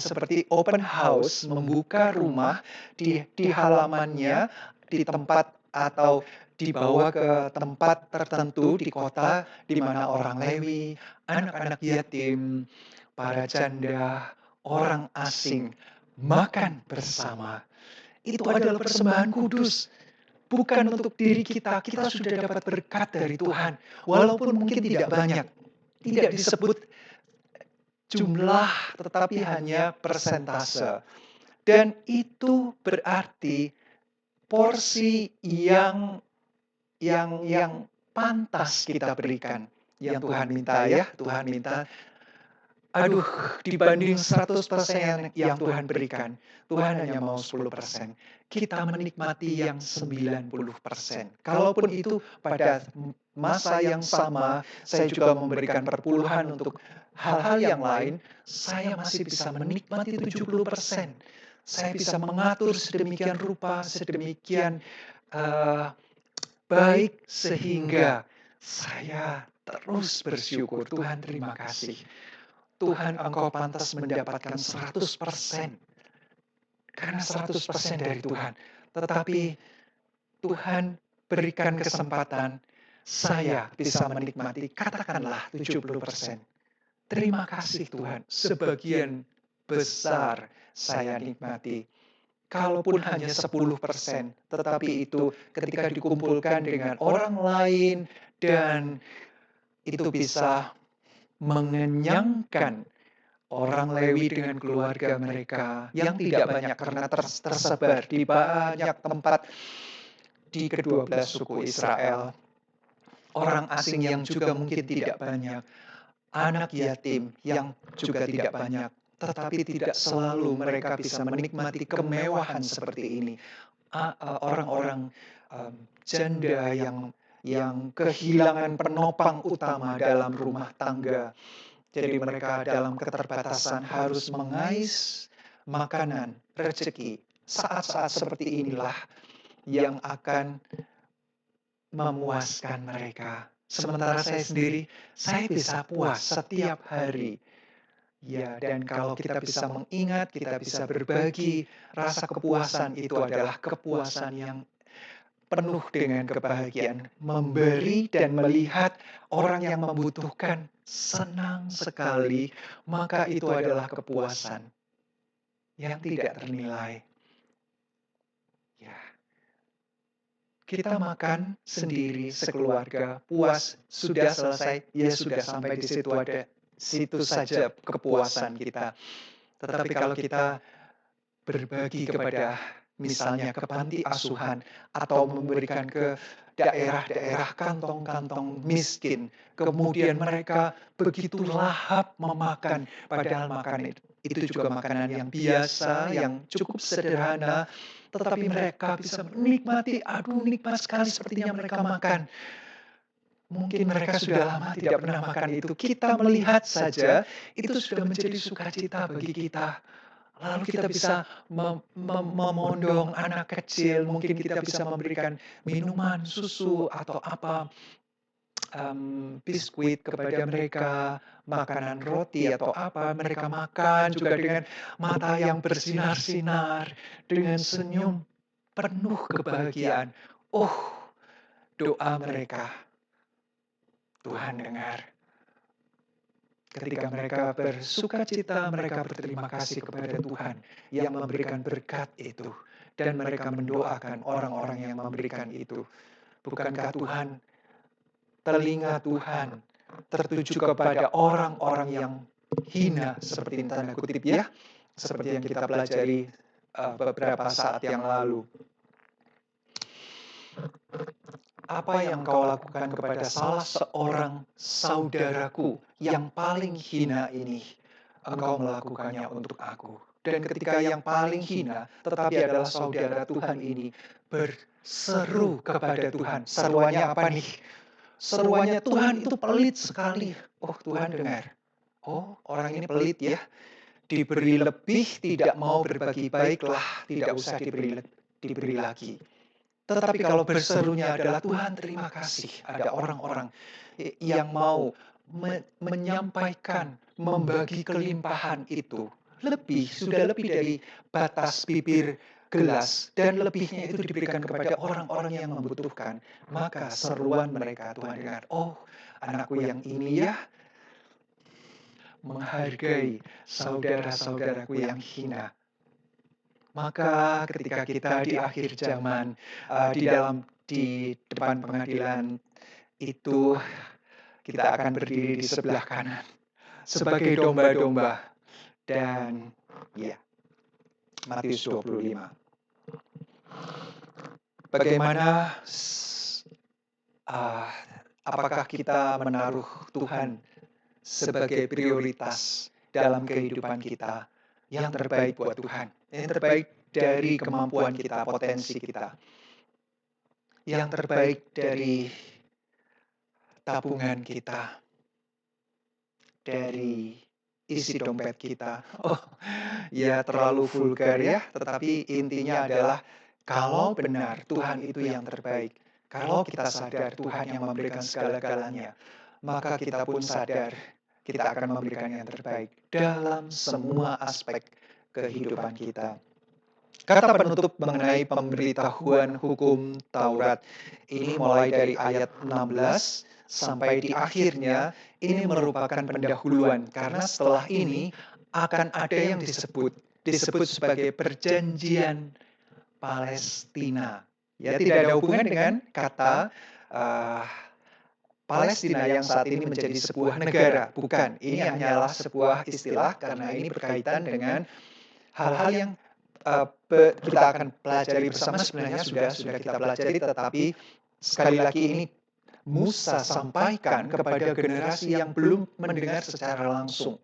seperti open house, membuka rumah di halamannya, di tempat atau dibawa ke tempat tertentu di kota di mana orang Lewi, anak-anak yatim, para janda, orang asing makan bersama. Itu adalah persembahan kudus. Bukan untuk diri kita, kita sudah dapat berkat dari Tuhan. Walaupun mungkin tidak banyak, tidak disebut jumlah, tetapi hanya persentase. Dan itu berarti porsi yang pantas kita berikan. Yang Tuhan minta ya, Tuhan minta, aduh, dibanding 100% yang Tuhan berikan, Tuhan hanya mau 10%. Kita menikmati yang 90%. Kalaupun itu pada masa yang sama, saya juga memberikan perpuluhan untuk hal-hal yang lain, saya masih bisa menikmati 70%. Saya bisa mengatur sedemikian rupa, sedemikian baik, sehingga saya terus bersyukur. Tuhan, terima kasih. Tuhan, Engkau pantas mendapatkan 100%. Karena 100% dari Tuhan. Tetapi Tuhan berikan kesempatan saya bisa menikmati, katakanlah 70%. Terima kasih Tuhan, sebagian besar saya nikmati. Kalaupun hanya 10%, tetapi itu ketika dikumpulkan dengan orang lain dan itu bisa mengenyangkan orang Lewi dengan keluarga mereka yang tidak banyak karena tersebar di banyak tempat di kedua belas suku Israel. Orang asing yang juga mungkin tidak banyak. Anak yatim yang juga tidak banyak. Tetapi tidak selalu mereka bisa menikmati kemewahan seperti ini. Orang-orang janda yang kehilangan penopang utama dalam rumah tangga. Jadi mereka dalam keterbatasan harus mengais makanan, rezeki. Saat-saat seperti inilah yang akan memuaskan mereka. Sementara saya sendiri, saya bisa puas setiap hari. Ya, dan kalau kita bisa mengingat, kita bisa berbagi, rasa kepuasan itu adalah kepuasan yang penuh dengan kebahagiaan. Memberi dan melihat orang yang membutuhkan senang sekali, maka itu adalah kepuasan yang tidak ternilai. Ya, kita makan sendiri sekeluarga, puas, sudah selesai, ya sudah sampai di situ saja kepuasan kita. Tetapi kalau kita berbagi kepada misalnya ke panti asuhan atau memberikan ke daerah-daerah kantong-kantong miskin, kemudian mereka begitu lahap memakan, padahal makanan itu juga makanan yang biasa, yang cukup sederhana, tetapi mereka bisa menikmati, aduh nikmat sekali sepertinya mereka makan. Mungkin mereka sudah lama tidak pernah makan itu. Kita melihat saja, itu sudah menjadi sukacita bagi kita. Lalu kita bisa memondong anak kecil, mungkin kita bisa memberikan minuman, susu, atau apa, biskuit kepada mereka, makanan roti atau apa, mereka makan juga dengan mata yang bersinar-sinar, dengan senyum penuh kebahagiaan. Oh, doa mereka, Tuhan dengar. Ketika mereka bersukacita, mereka berterima kasih kepada Tuhan yang memberikan berkat itu. Dan mereka mendoakan orang-orang yang memberikan itu. Bukankah Tuhan, telinga Tuhan tertuju kepada orang-orang yang hina, seperti tanda kutip ya, seperti yang kita pelajari beberapa saat yang lalu. Apa yang kau lakukan kepada salah seorang saudaraku yang paling hina ini, engkau melakukannya untuk aku. Dan ketika yang paling hina, tetapi adalah saudara Tuhan ini, berseru kepada Tuhan. Seruannya apa nih? Seruannya, Tuhan itu pelit sekali. Oh, Tuhan dengar. Oh, orang ini pelit ya. Diberi lebih, tidak mau berbagi, baiklah, tidak usah diberi lagi. Tetapi kalau berserunya adalah Tuhan terima kasih, ada orang-orang yang mau menyampaikan, membagi kelimpahan itu. Sudah lebih dari batas bibir gelas, dan lebihnya itu diberikan kepada orang-orang yang membutuhkan. Maka seruan mereka, Tuhan dengar, oh anakku yang ini ya, menghargai saudara-saudaraku yang hina. Maka ketika kita di akhir zaman, di depan pengadilan itu, kita akan berdiri di sebelah kanan sebagai domba-domba. Dan ya, Matius 25. Bagaimana, apakah kita menaruh Tuhan sebagai prioritas dalam kehidupan kita? Yang terbaik buat Tuhan, yang terbaik dari kemampuan kita, potensi kita, yang terbaik dari tabungan kita, dari isi dompet kita. Oh, ya terlalu vulgar ya, tetapi intinya adalah kalau benar Tuhan itu yang terbaik, kalau kita sadar Tuhan yang memberikan segala-galanya, maka kita pun sadar kita akan memberikan yang terbaik dalam semua aspek kehidupan kita. Kata penutup mengenai pemberitahuan hukum Taurat ini mulai dari ayat 16 sampai di akhirnya, ini merupakan pendahuluan karena setelah ini akan ada yang disebut sebagai perjanjian Palestina. Ya, tidak ada hubungan dengan kata Palestina yang saat ini menjadi sebuah negara. Bukan, ini hanyalah sebuah istilah karena ini berkaitan dengan hal-hal yang kita akan pelajari bersama. Sebenarnya sudah kita pelajari, tetapi sekali lagi ini Musa sampaikan kepada generasi yang belum mendengar secara langsung.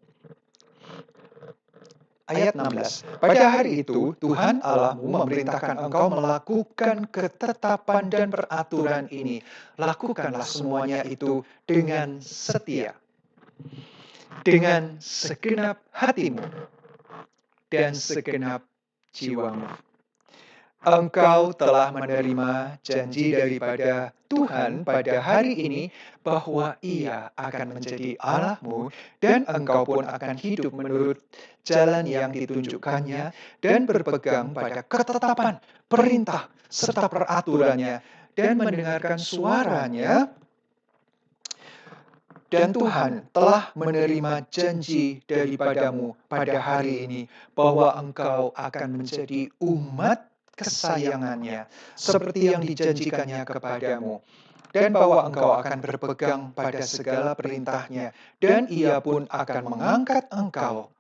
Ayat 16. Pada hari itu, Tuhan Allahmu memerintahkan engkau melakukan ketetapan dan peraturan ini. Lakukanlah semuanya itu dengan setia, dengan segenap hatimu, dan segenap jiwamu. Engkau telah menerima janji daripada Tuhan pada hari ini bahwa Ia akan menjadi Allahmu dan engkau pun akan hidup menurut jalan yang ditunjukkannya dan berpegang pada ketetapan, perintah, serta peraturannya dan mendengarkan suaranya. Dan Tuhan telah menerima janji daripadamu pada hari ini bahwa engkau akan menjadi umat kesayangannya, seperti yang dijanjikannya kepadamu. Dan bahwa engkau akan berpegang pada segala perintahnya, dan ia pun akan mengangkat engkau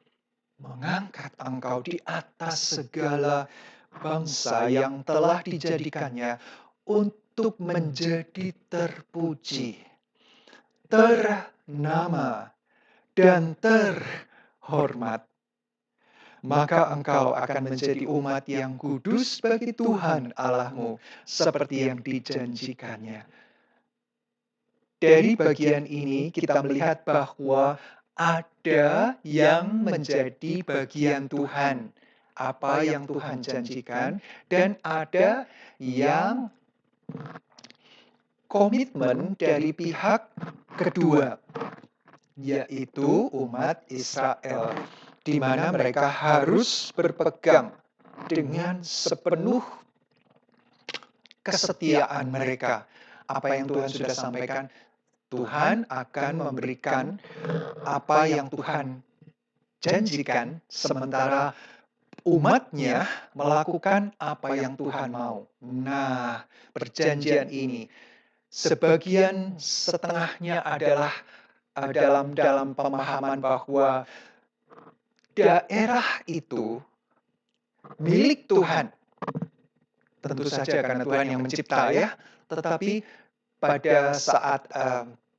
di atas segala bangsa yang telah dijadikannya untuk menjadi terpuji, ternama, dan terhormat. Maka engkau akan menjadi umat yang kudus bagi Tuhan Allahmu, seperti yang dijanjikannya. Dari bagian ini kita melihat bahwa ada yang menjadi bagian Tuhan, apa yang Tuhan janjikan, dan ada yang komitmen dari pihak kedua, yaitu umat Israel, di mana mereka harus berpegang dengan sepenuh kesetiaan mereka. Apa yang Tuhan sudah sampaikan, Tuhan akan memberikan apa yang Tuhan janjikan, sementara umatnya melakukan apa yang Tuhan mau. Nah, perjanjian ini sebagian setengahnya adalah dalam pemahaman bahwa daerah itu milik Tuhan. Tentu saja karena Tuhan yang mencipta ya. Tetapi pada saat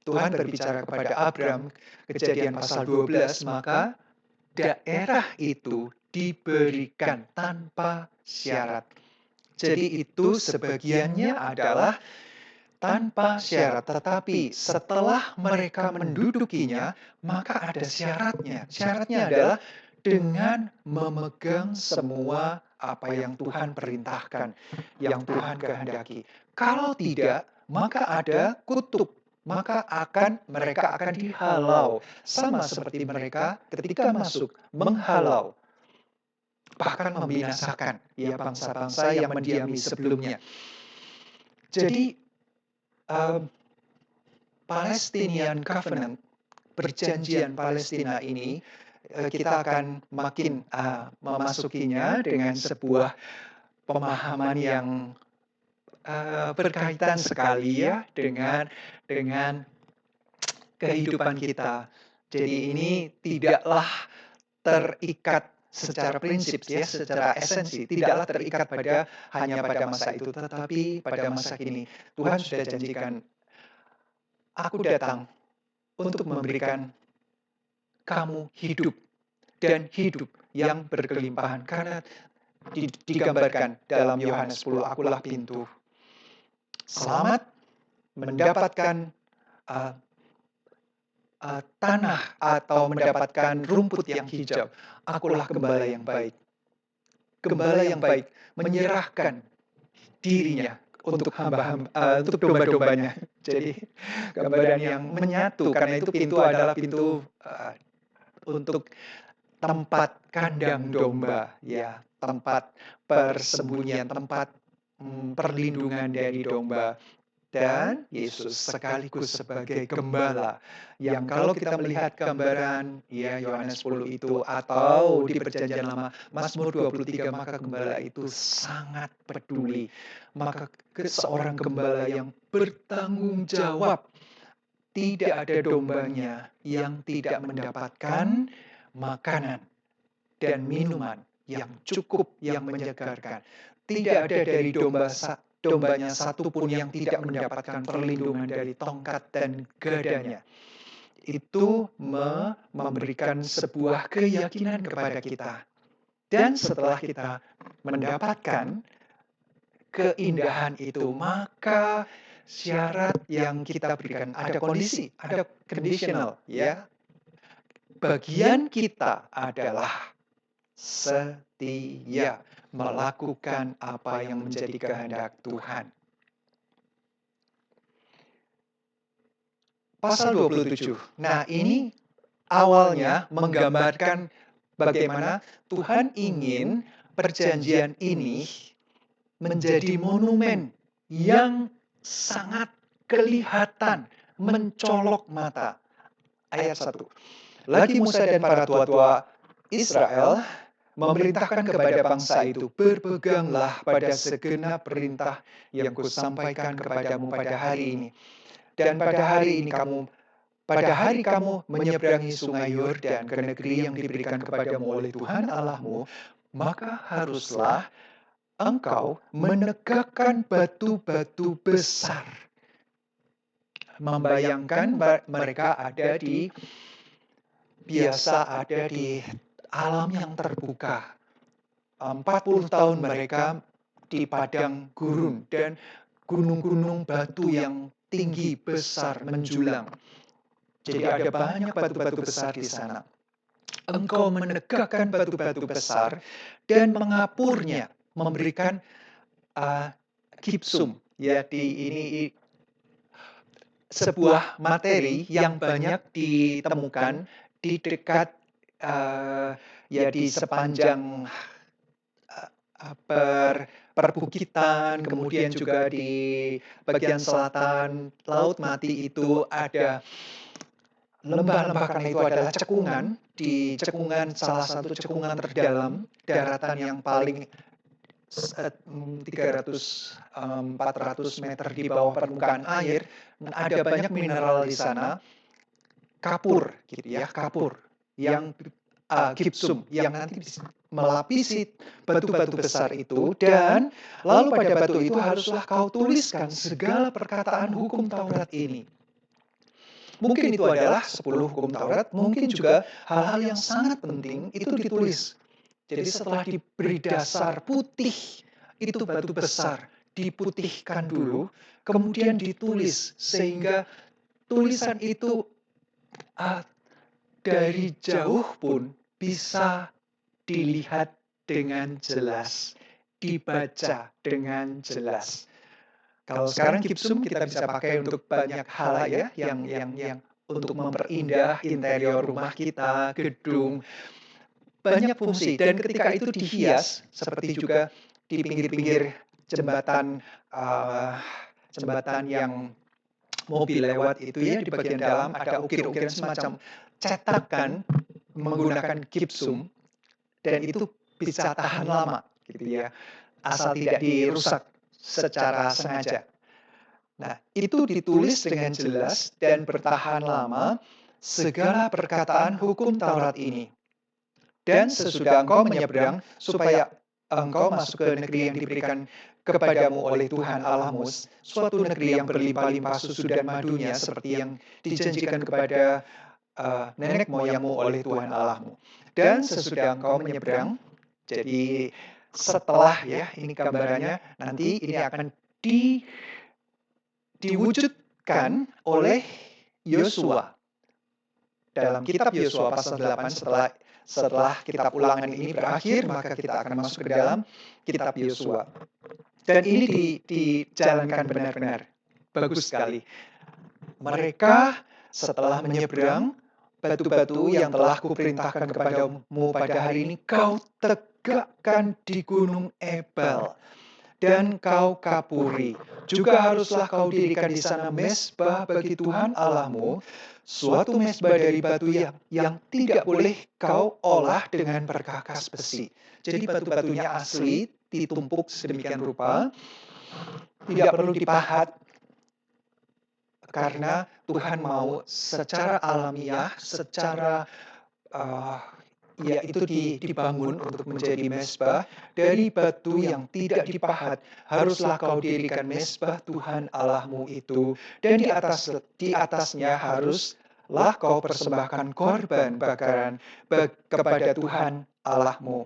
Tuhan berbicara kepada Abram, Kejadian pasal 12, maka daerah itu diberikan tanpa syarat. Jadi itu sebagiannya adalah tanpa syarat, tetapi setelah mereka mendudukinya, maka ada syaratnya. Syaratnya adalah dengan memegang semua apa yang Tuhan perintahkan, yang Tuhan kehendaki. Kalau tidak, maka ada kutuk. Maka mereka akan dihalau. Sama seperti mereka ketika masuk, menghalau. Bahkan membinasakan ya bangsa-bangsa yang mendiami sebelumnya. Jadi, Palestinian Covenant, perjanjian Palestina ini, kita akan makin memasukinya dengan sebuah pemahaman yang berkaitan sekali ya dengan kehidupan kita. Jadi ini tidaklah terikat secara prinsip ya, secara esensi, tidaklah terikat hanya pada masa itu, tetapi pada masa kini. Tuhan sudah janjikan, aku datang untuk memberikan kamu hidup, dan hidup yang berkelimpahan. Karena digambarkan dalam Yohanes 10, akulah pintu. Selamat mendapatkan tanah atau mendapatkan rumput yang hijau. Akulah gembala yang baik. Gembala yang baik menyerahkan dirinya untuk untuk domba-dombanya. Jadi gambaran yang menyatu, karena itu pintu adalah pintu untuk tempat kandang domba, ya, tempat persembunyian, tempat perlindungan dari domba. Dan Yesus sekaligus sebagai gembala, yang kalau kita melihat gambaran ya Yohanes 10 itu atau di perjanjian lama Mazmur 23, maka gembala itu sangat peduli. Maka seorang gembala yang bertanggung jawab, tidak ada dombanya yang tidak mendapatkan makanan dan minuman yang cukup, yang menyegarkan. Tidak ada dari dombanya satupun yang tidak mendapatkan perlindungan dari tongkat dan gadanya. Itu memberikan sebuah keyakinan kepada kita. Dan setelah kita mendapatkan keindahan itu, maka syarat yang kita berikan, ada kondisi, ada conditional, ya. Bagian kita adalah setia melakukan apa yang menjadi kehendak Tuhan. Pasal 27. Nah, ini awalnya menggambarkan bagaimana Tuhan ingin perjanjian ini menjadi monumen yang sangat kelihatan, mencolok mata. Ayat 1. Lagi Musa dan para tua-tua Israel memerintahkan kepada bangsa itu, "Berpeganglah pada segenap perintah yang kusampaikan kepadamu pada hari ini. Dan pada hari kamu menyeberangi sungai Yordan ke negeri yang diberikan kepadamu oleh Tuhan Allahmu, maka haruslah engkau menegakkan batu-batu besar." Membayangkan mereka biasa ada di alam yang terbuka. 40 tahun mereka di padang gurun dan gunung-gunung batu yang tinggi besar menjulang. Jadi ada banyak batu-batu besar di sana. Engkau menegakkan batu-batu besar dan mengapurnya, memberikan gipsum. Ya, ini sebuah materi yang banyak ditemukan di dekat di sepanjang perbukitan, kemudian juga di bagian selatan Laut Mati itu ada lembah-lembah, karena itu adalah cekungan. Di cekungan, salah satu cekungan terdalam, daratan yang paling 300-400 meter di bawah permukaan air, ada banyak mineral di sana, kapur gitu ya, kapur yang gipsum yang nanti melapisi batu-batu besar itu, dan lalu pada batu itu haruslah kau tuliskan segala perkataan hukum Taurat ini. Mungkin itu adalah 10 hukum Taurat, mungkin juga hal-hal yang sangat penting itu ditulis. Jadi setelah diberi dasar putih, itu batu besar diputihkan dulu, kemudian ditulis, sehingga tulisan itu dari jauh pun bisa dilihat dengan jelas, dibaca dengan jelas. Kalau sekarang gipsum kita bisa pakai untuk banyak hal ya, yang untuk memperindah interior rumah kita, gedung, banyak fungsi. Dan ketika itu dihias, seperti juga di pinggir-pinggir jembatan yang mobil lewat itu ya, di bagian dalam ada ukir-ukiran semacam cetakan menggunakan gipsum, dan itu bisa tahan lama gitu ya, asal tidak dirusak secara sengaja. Nah, itu ditulis dengan jelas dan bertahan lama segala perkataan hukum Taurat ini. Dan sesudah engkau menyeberang, supaya engkau masuk ke negeri yang diberikan kepadamu oleh Tuhan Allahmu, suatu negeri yang berlimpah-limpah susu dan madunya, seperti yang dijanjikan kepada nenek moyangmu oleh Tuhan Allahmu. Dan sesudah engkau menyeberang, jadi setelah ya, ini gambarannya, nanti ini akan diwujudkan oleh Yosua. Dalam kitab Yosua pasal 8, setelah kitab Ulangan ini berakhir, maka kita akan masuk ke dalam kitab Yosua. Dan ini dijalankan benar-benar bagus sekali. Mereka setelah menyeberang, batu-batu yang telah kuperintahkan kepadamu pada hari ini, kau tegakkan di gunung Ebal, dan kau kapuri. Juga haruslah kau dirikan di sana mezbah bagi Tuhan Allahmu, suatu mezbah dari batu yang tidak boleh kau olah dengan perkakas besi. Jadi batu-batunya asli, ditumpuk sedemikian rupa, tidak perlu dipahat, karena Tuhan mau secara alamiah, secara itu dibangun untuk menjadi mezbah dari batu yang tidak dipahat. Haruslah kau dirikan mezbah Tuhan Allahmu itu, dan di atasnya haruslah kau persembahkan korban bakaran kepada Tuhan Allahmu.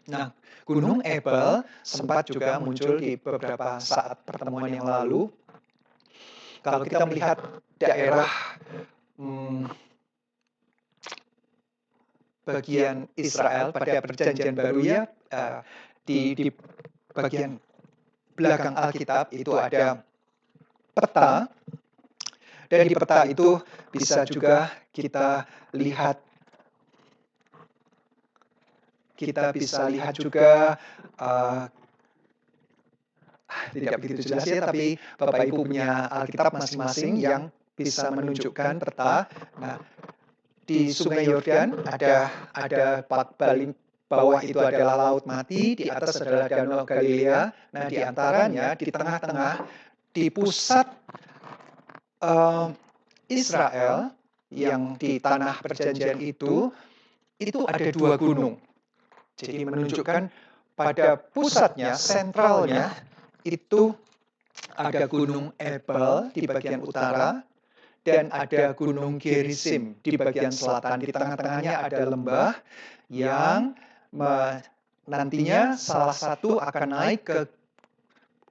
Nah, Gunung Ebal sempat juga muncul di beberapa saat pertemuan yang lalu. Kalau kita melihat daerah bagian Israel pada Perjanjian Baru ya, di bagian belakang Alkitab itu ada peta, dan di peta itu bisa juga kita lihat juga tidak begitu jelas ya, tapi Bapak Ibu punya Alkitab masing-masing yang bisa menunjukkan peta. Nah, di Sungai Yordan ada bawah itu adalah Laut Mati, di atas adalah Danau Galilea. Nah, di antaranya, di tengah-tengah, di pusat Israel yang di tanah perjanjian itu ada 2 gunung. Jadi menunjukkan pada pusatnya, sentralnya, itu ada Gunung Ebal di bagian utara, dan ada Gunung Gerizim di bagian selatan. Di tengah-tengahnya ada lembah yang nantinya salah satu akan naik ke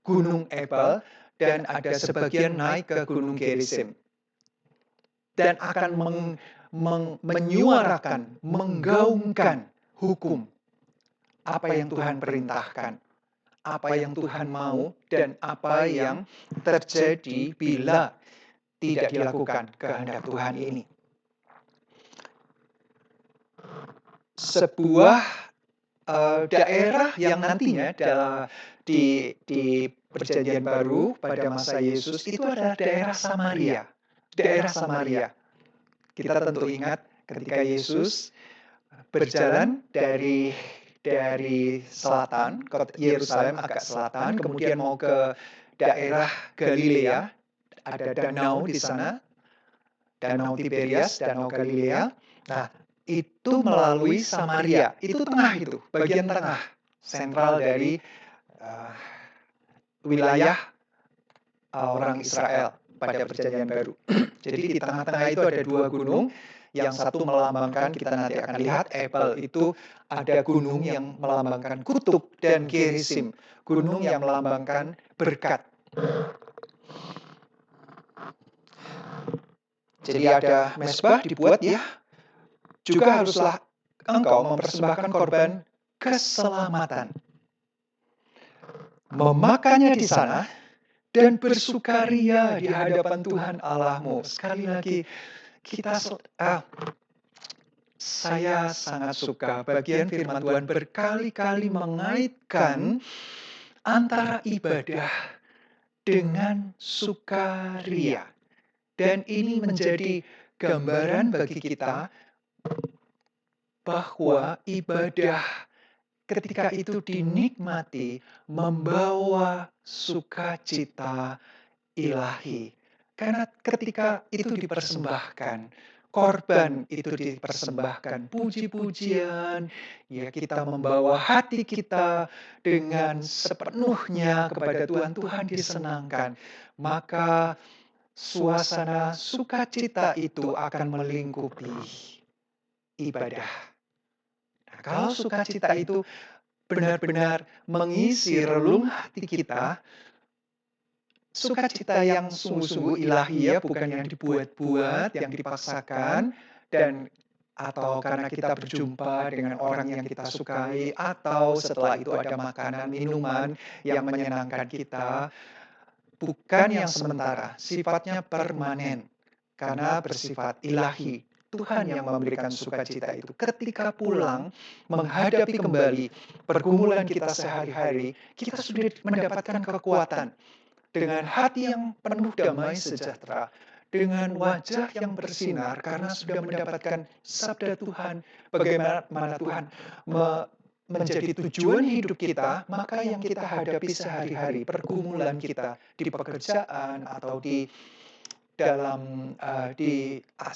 Gunung Ebal, dan ada sebagian naik ke Gunung Gerizim. Dan akan menyuarakan, menggaungkan hukum. Apa yang Tuhan perintahkan, apa yang Tuhan mau, dan apa yang terjadi bila tidak dilakukan kehendak Tuhan ini. Sebuah daerah yang nantinya di Perjanjian Baru pada masa Yesus itu adalah daerah Samaria. Daerah Samaria. Kita tentu ingat ketika Yesus berjalan dari selatan, kota Yerusalem agak selatan, kemudian mau ke daerah Galilea, ada danau di sana, Danau Tiberias, Danau Galilea. Nah, itu melalui Samaria, itu tengah itu, bagian tengah, sentral dari wilayah orang Israel pada Perjanjian Baru. Jadi di tengah-tengah itu ada 2 gunung, yang satu melambangkan, kita nanti akan lihat, Ebal itu ada gunung yang melambangkan kutub, dan Gerizim, gunung yang melambangkan berkat. Jadi ada mezbah dibuat ya, juga haruslah engkau mempersembahkan korban keselamatan. Memakannya di sana, dan bersukaria di hadapan Tuhan Allahmu. Sekali lagi, saya sangat suka bagian firman Tuhan berkali-kali mengaitkan antara ibadah dengan sukaria. Dan ini menjadi gambaran bagi kita bahwa ibadah ketika itu dinikmati membawa sukacita ilahi. Karena ketika itu dipersembahkan, korban itu dipersembahkan, puji-pujian, ya kita membawa hati kita dengan sepenuhnya kepada Tuhan, Tuhan disenangkan. Maka suasana sukacita itu akan melingkupi ibadah. Nah, kalau sukacita itu benar-benar mengisi relung hati kita, sukacita yang sungguh-sungguh ilahi ya, bukan yang dibuat-buat, yang dipaksakan, dan atau karena kita berjumpa dengan orang yang kita sukai, atau setelah itu ada makanan, minuman yang menyenangkan kita, bukan yang sementara, sifatnya permanen, karena bersifat ilahi. Tuhan yang memberikan sukacita itu. Ketika pulang, menghadapi kembali pergumulan kita sehari-hari, kita sudah mendapatkan kekuatan. Dengan hati yang penuh damai sejahtera, dengan wajah yang bersinar karena sudah mendapatkan sabda Tuhan, bagaimana Tuhan menjadi tujuan hidup kita, maka yang kita hadapi sehari-hari, pergumulan kita di pekerjaan atau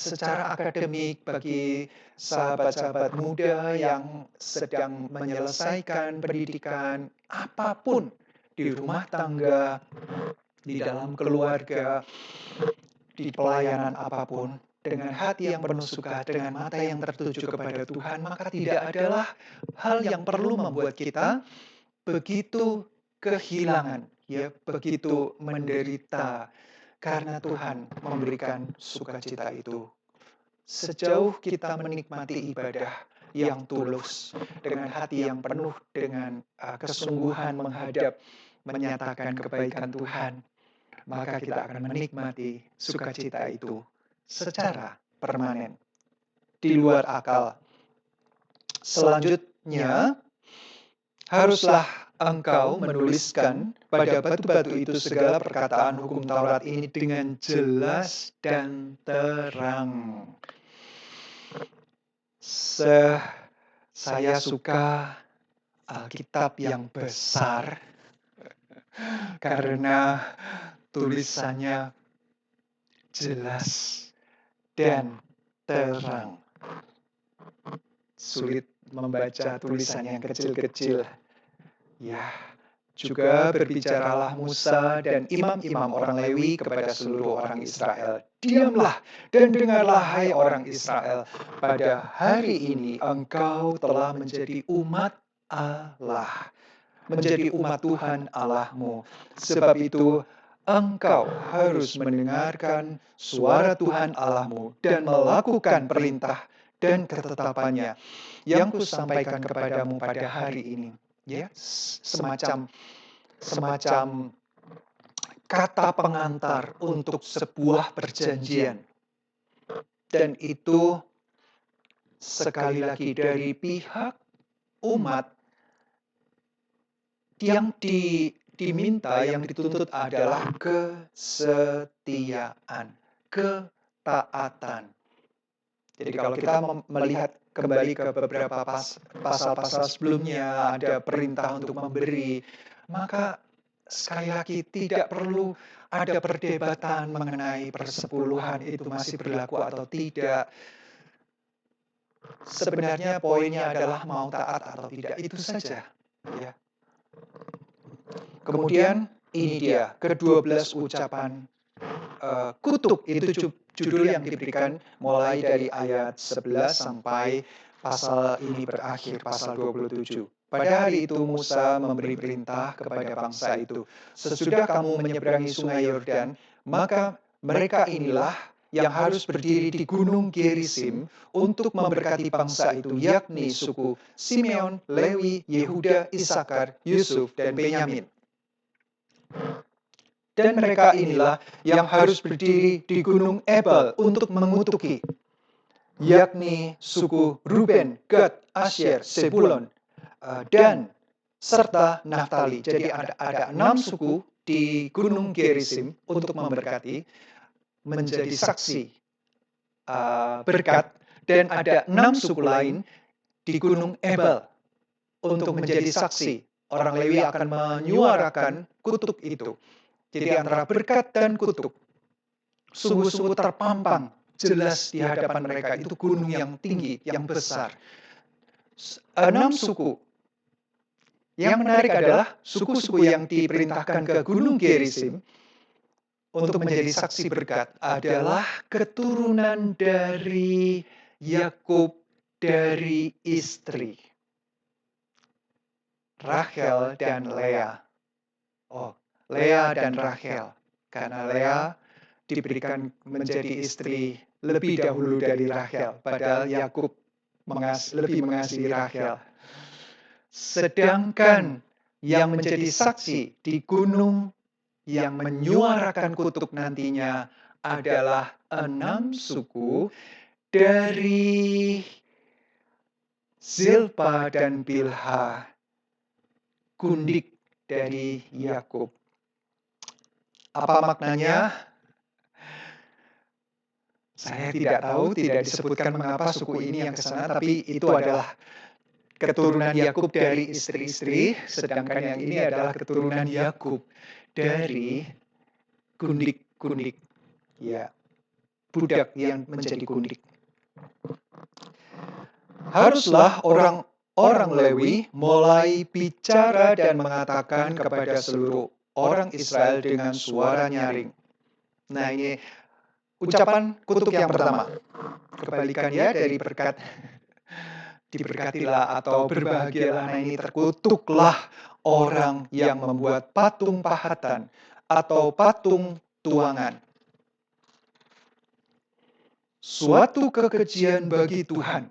secara akademik bagi sahabat-sahabat muda yang sedang menyelesaikan pendidikan, apapun, di rumah tangga, di dalam keluarga, di pelayanan apapun, dengan hati yang penuh suka, dengan mata yang tertuju kepada Tuhan, maka tidak adalah hal yang perlu membuat kita begitu kehilangan, ya, begitu menderita, karena Tuhan memberikan sukacita itu. Sejauh kita menikmati ibadah yang tulus, dengan hati yang penuh dengan kesungguhan menyatakan kebaikan Tuhan, maka kita akan menikmati sukacita itu secara permanen, di luar akal. Selanjutnya, haruslah engkau menuliskan pada batu-batu itu segala perkataan hukum Taurat ini dengan jelas dan terang. Saya suka Alkitab yang besar karena tulisannya jelas dan terang. Sulit membaca tulisan yang kecil-kecil. Ya, juga berbicaralah Musa dan imam-imam orang Lewi kepada seluruh orang Israel. Diamlah dan dengarlah hai orang Israel. Pada hari ini engkau telah menjadi umat Allah. Menjadi umat Tuhan Allahmu. Sebab itu engkau harus mendengarkan suara Tuhan Allahmu dan melakukan perintah dan ketetapannya yang kusampaikan kepadamu pada hari ini. Ya, semacam kata pengantar untuk sebuah perjanjian. Dan itu sekali lagi dari pihak umat yang diminta, yang dituntut adalah kesetiaan, ketaatan. Jadi kalau kita melihat kembali ke beberapa pasal-pasal sebelumnya, ada perintah untuk memberi, maka sekali lagi tidak perlu ada perdebatan mengenai persepuluhan itu masih berlaku atau tidak. Sebenarnya poinnya adalah mau taat atau tidak, itu saja. Ya. Kemudian ini dia, ke-12 ucapan kutuk, itu judul yang diberikan mulai dari ayat 11 sampai pasal ini berakhir, pasal 27. Pada hari itu Musa memberi perintah kepada bangsa itu, sesudah kamu menyeberangi sungai Yordan, maka mereka inilah yang harus berdiri di gunung Gerizim untuk memberkati bangsa itu, yakni suku Simeon, Lewi, Yehuda, Isakar, Yusuf, dan Benyamin. Dan mereka inilah yang harus berdiri di gunung Ebal untuk mengutuki, yakni suku Ruben, Gad, Asyer, Zebulon, dan serta Naftali. Jadi ada 6 suku di gunung Gerizim untuk memberkati, menjadi saksi berkat, dan ada 6 suku lain di gunung Ebal untuk menjadi saksi. Orang Lewi akan menyuarakan kutuk itu. Jadi antara berkat dan kutuk, sungguh-sungguh terpampang jelas di hadapan mereka. Itu gunung yang tinggi, yang besar. 6 suku. Yang menarik adalah suku-suku yang diperintahkan ke gunung Gerizim untuk menjadi saksi berkat adalah keturunan dari Yakub dari istri Rachel dan Lea. Lea dan Rachel. Karena Lea diberikan menjadi istri lebih dahulu dari Rachel. Padahal Yakub lebih mengasihi Rachel. Sedangkan yang menjadi saksi di gunung yang menyuarakan kutuk nantinya adalah 6 suku dari Zilpa dan Bilha, gundik dari Yakub. Apa maknanya? Saya tidak tahu, tidak disebutkan mengapa suku ini yang ke sana, tapi itu adalah keturunan Yakub dari istri-istri, sedangkan yang ini adalah keturunan Yakub dari gundik-gundik. Ya, budak yang menjadi gundik. Haruslah orang Lewi mulai bicara dan mengatakan kepada seluruh orang Israel dengan suara nyaring. Nah, ini ucapan kutuk yang pertama. Kebalikannya dari berkat, diberkatilah atau berbahagialah. Nah, ini terkutuklah orang yang membuat patung pahatan atau patung tuangan. Suatu kekejian bagi Tuhan.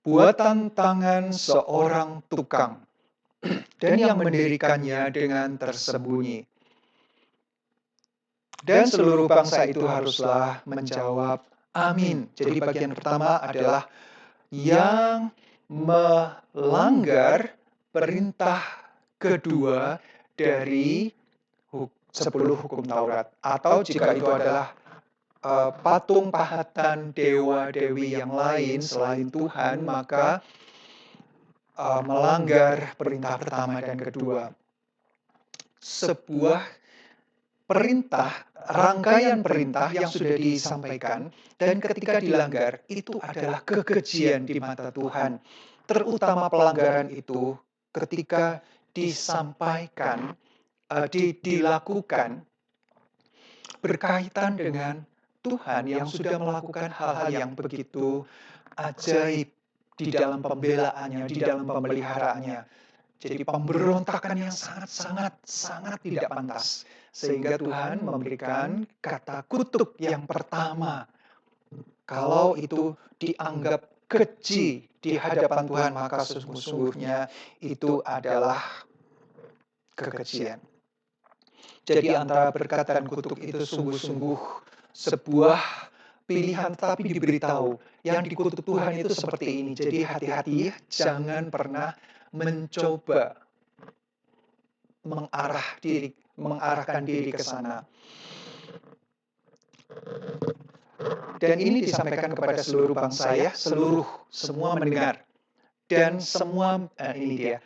Buatan tangan seorang tukang. Dan yang mendirikannya dengan tersembunyi. Dan seluruh bangsa itu haruslah menjawab amin. Jadi bagian pertama adalah yang melanggar perintah kedua dari 10 hukum Taurat. Atau jika itu adalah patung pahatan dewa-dewi yang lain selain Tuhan, maka melanggar perintah pertama dan kedua. Sebuah perintah, rangkaian perintah yang sudah disampaikan, dan ketika dilanggar, itu adalah kekejian di mata Tuhan. Terutama pelanggaran itu ketika disampaikan, dilakukan berkaitan dengan Tuhan yang sudah melakukan hal-hal yang begitu ajaib di dalam pembelaannya, di dalam pemeliharaannya. Jadi pemberontakan yang sangat tidak pantas. Sehingga Tuhan memberikan kata kutuk yang pertama. Kalau itu dianggap keji di hadapan Tuhan, maka sesungguhnya itu adalah kekejian. Jadi antara berkat dan kutuk itu sungguh-sungguh sebuah pilihan, tetapi diberitahu yang dikutuk Tuhan itu seperti ini. Jadi hati-hati, jangan pernah mencoba mengarahkan diri ke sana. Dan ini disampaikan kepada seluruh bangsa ya, semua mendengar. Dan ini dia.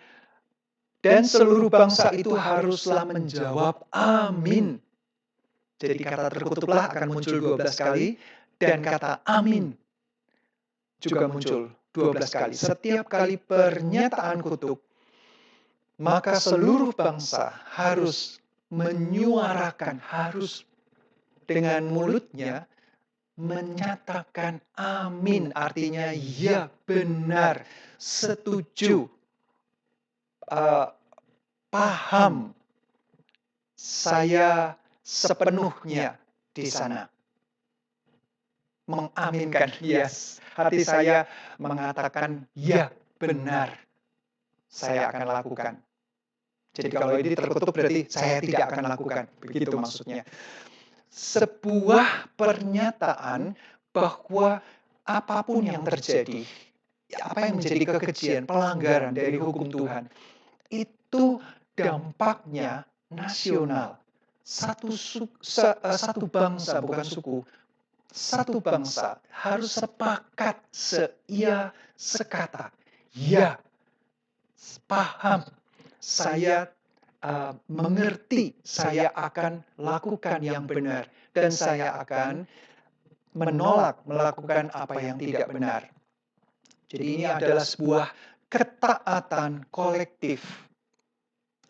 Dan seluruh bangsa itu haruslah menjawab amin. Jadi kata terkutuklah akan muncul 12 kali, dan kata amin juga muncul 12 kali. Setiap kali pernyataan kutuk, maka seluruh bangsa harus menyuarakan, harus dengan mulutnya menyatakan amin. Artinya ya, benar, setuju, paham, saya sepenuhnya di sana. Mengaminkan, yes. Hati saya mengatakan ya, benar, saya akan lakukan. Jadi kalau ini terkutuk berarti saya tidak akan lakukan. Begitu maksudnya. Sebuah pernyataan bahwa apapun yang terjadi, apa yang menjadi kekejian, pelanggaran dari hukum Tuhan, itu dampaknya nasional. Satu bangsa, bukan suku, satu bangsa harus sepakat, sekata. Ya, paham, saya mengerti, saya akan lakukan yang benar, dan saya akan menolak melakukan apa yang tidak benar. Jadi ini adalah sebuah ketaatan kolektif.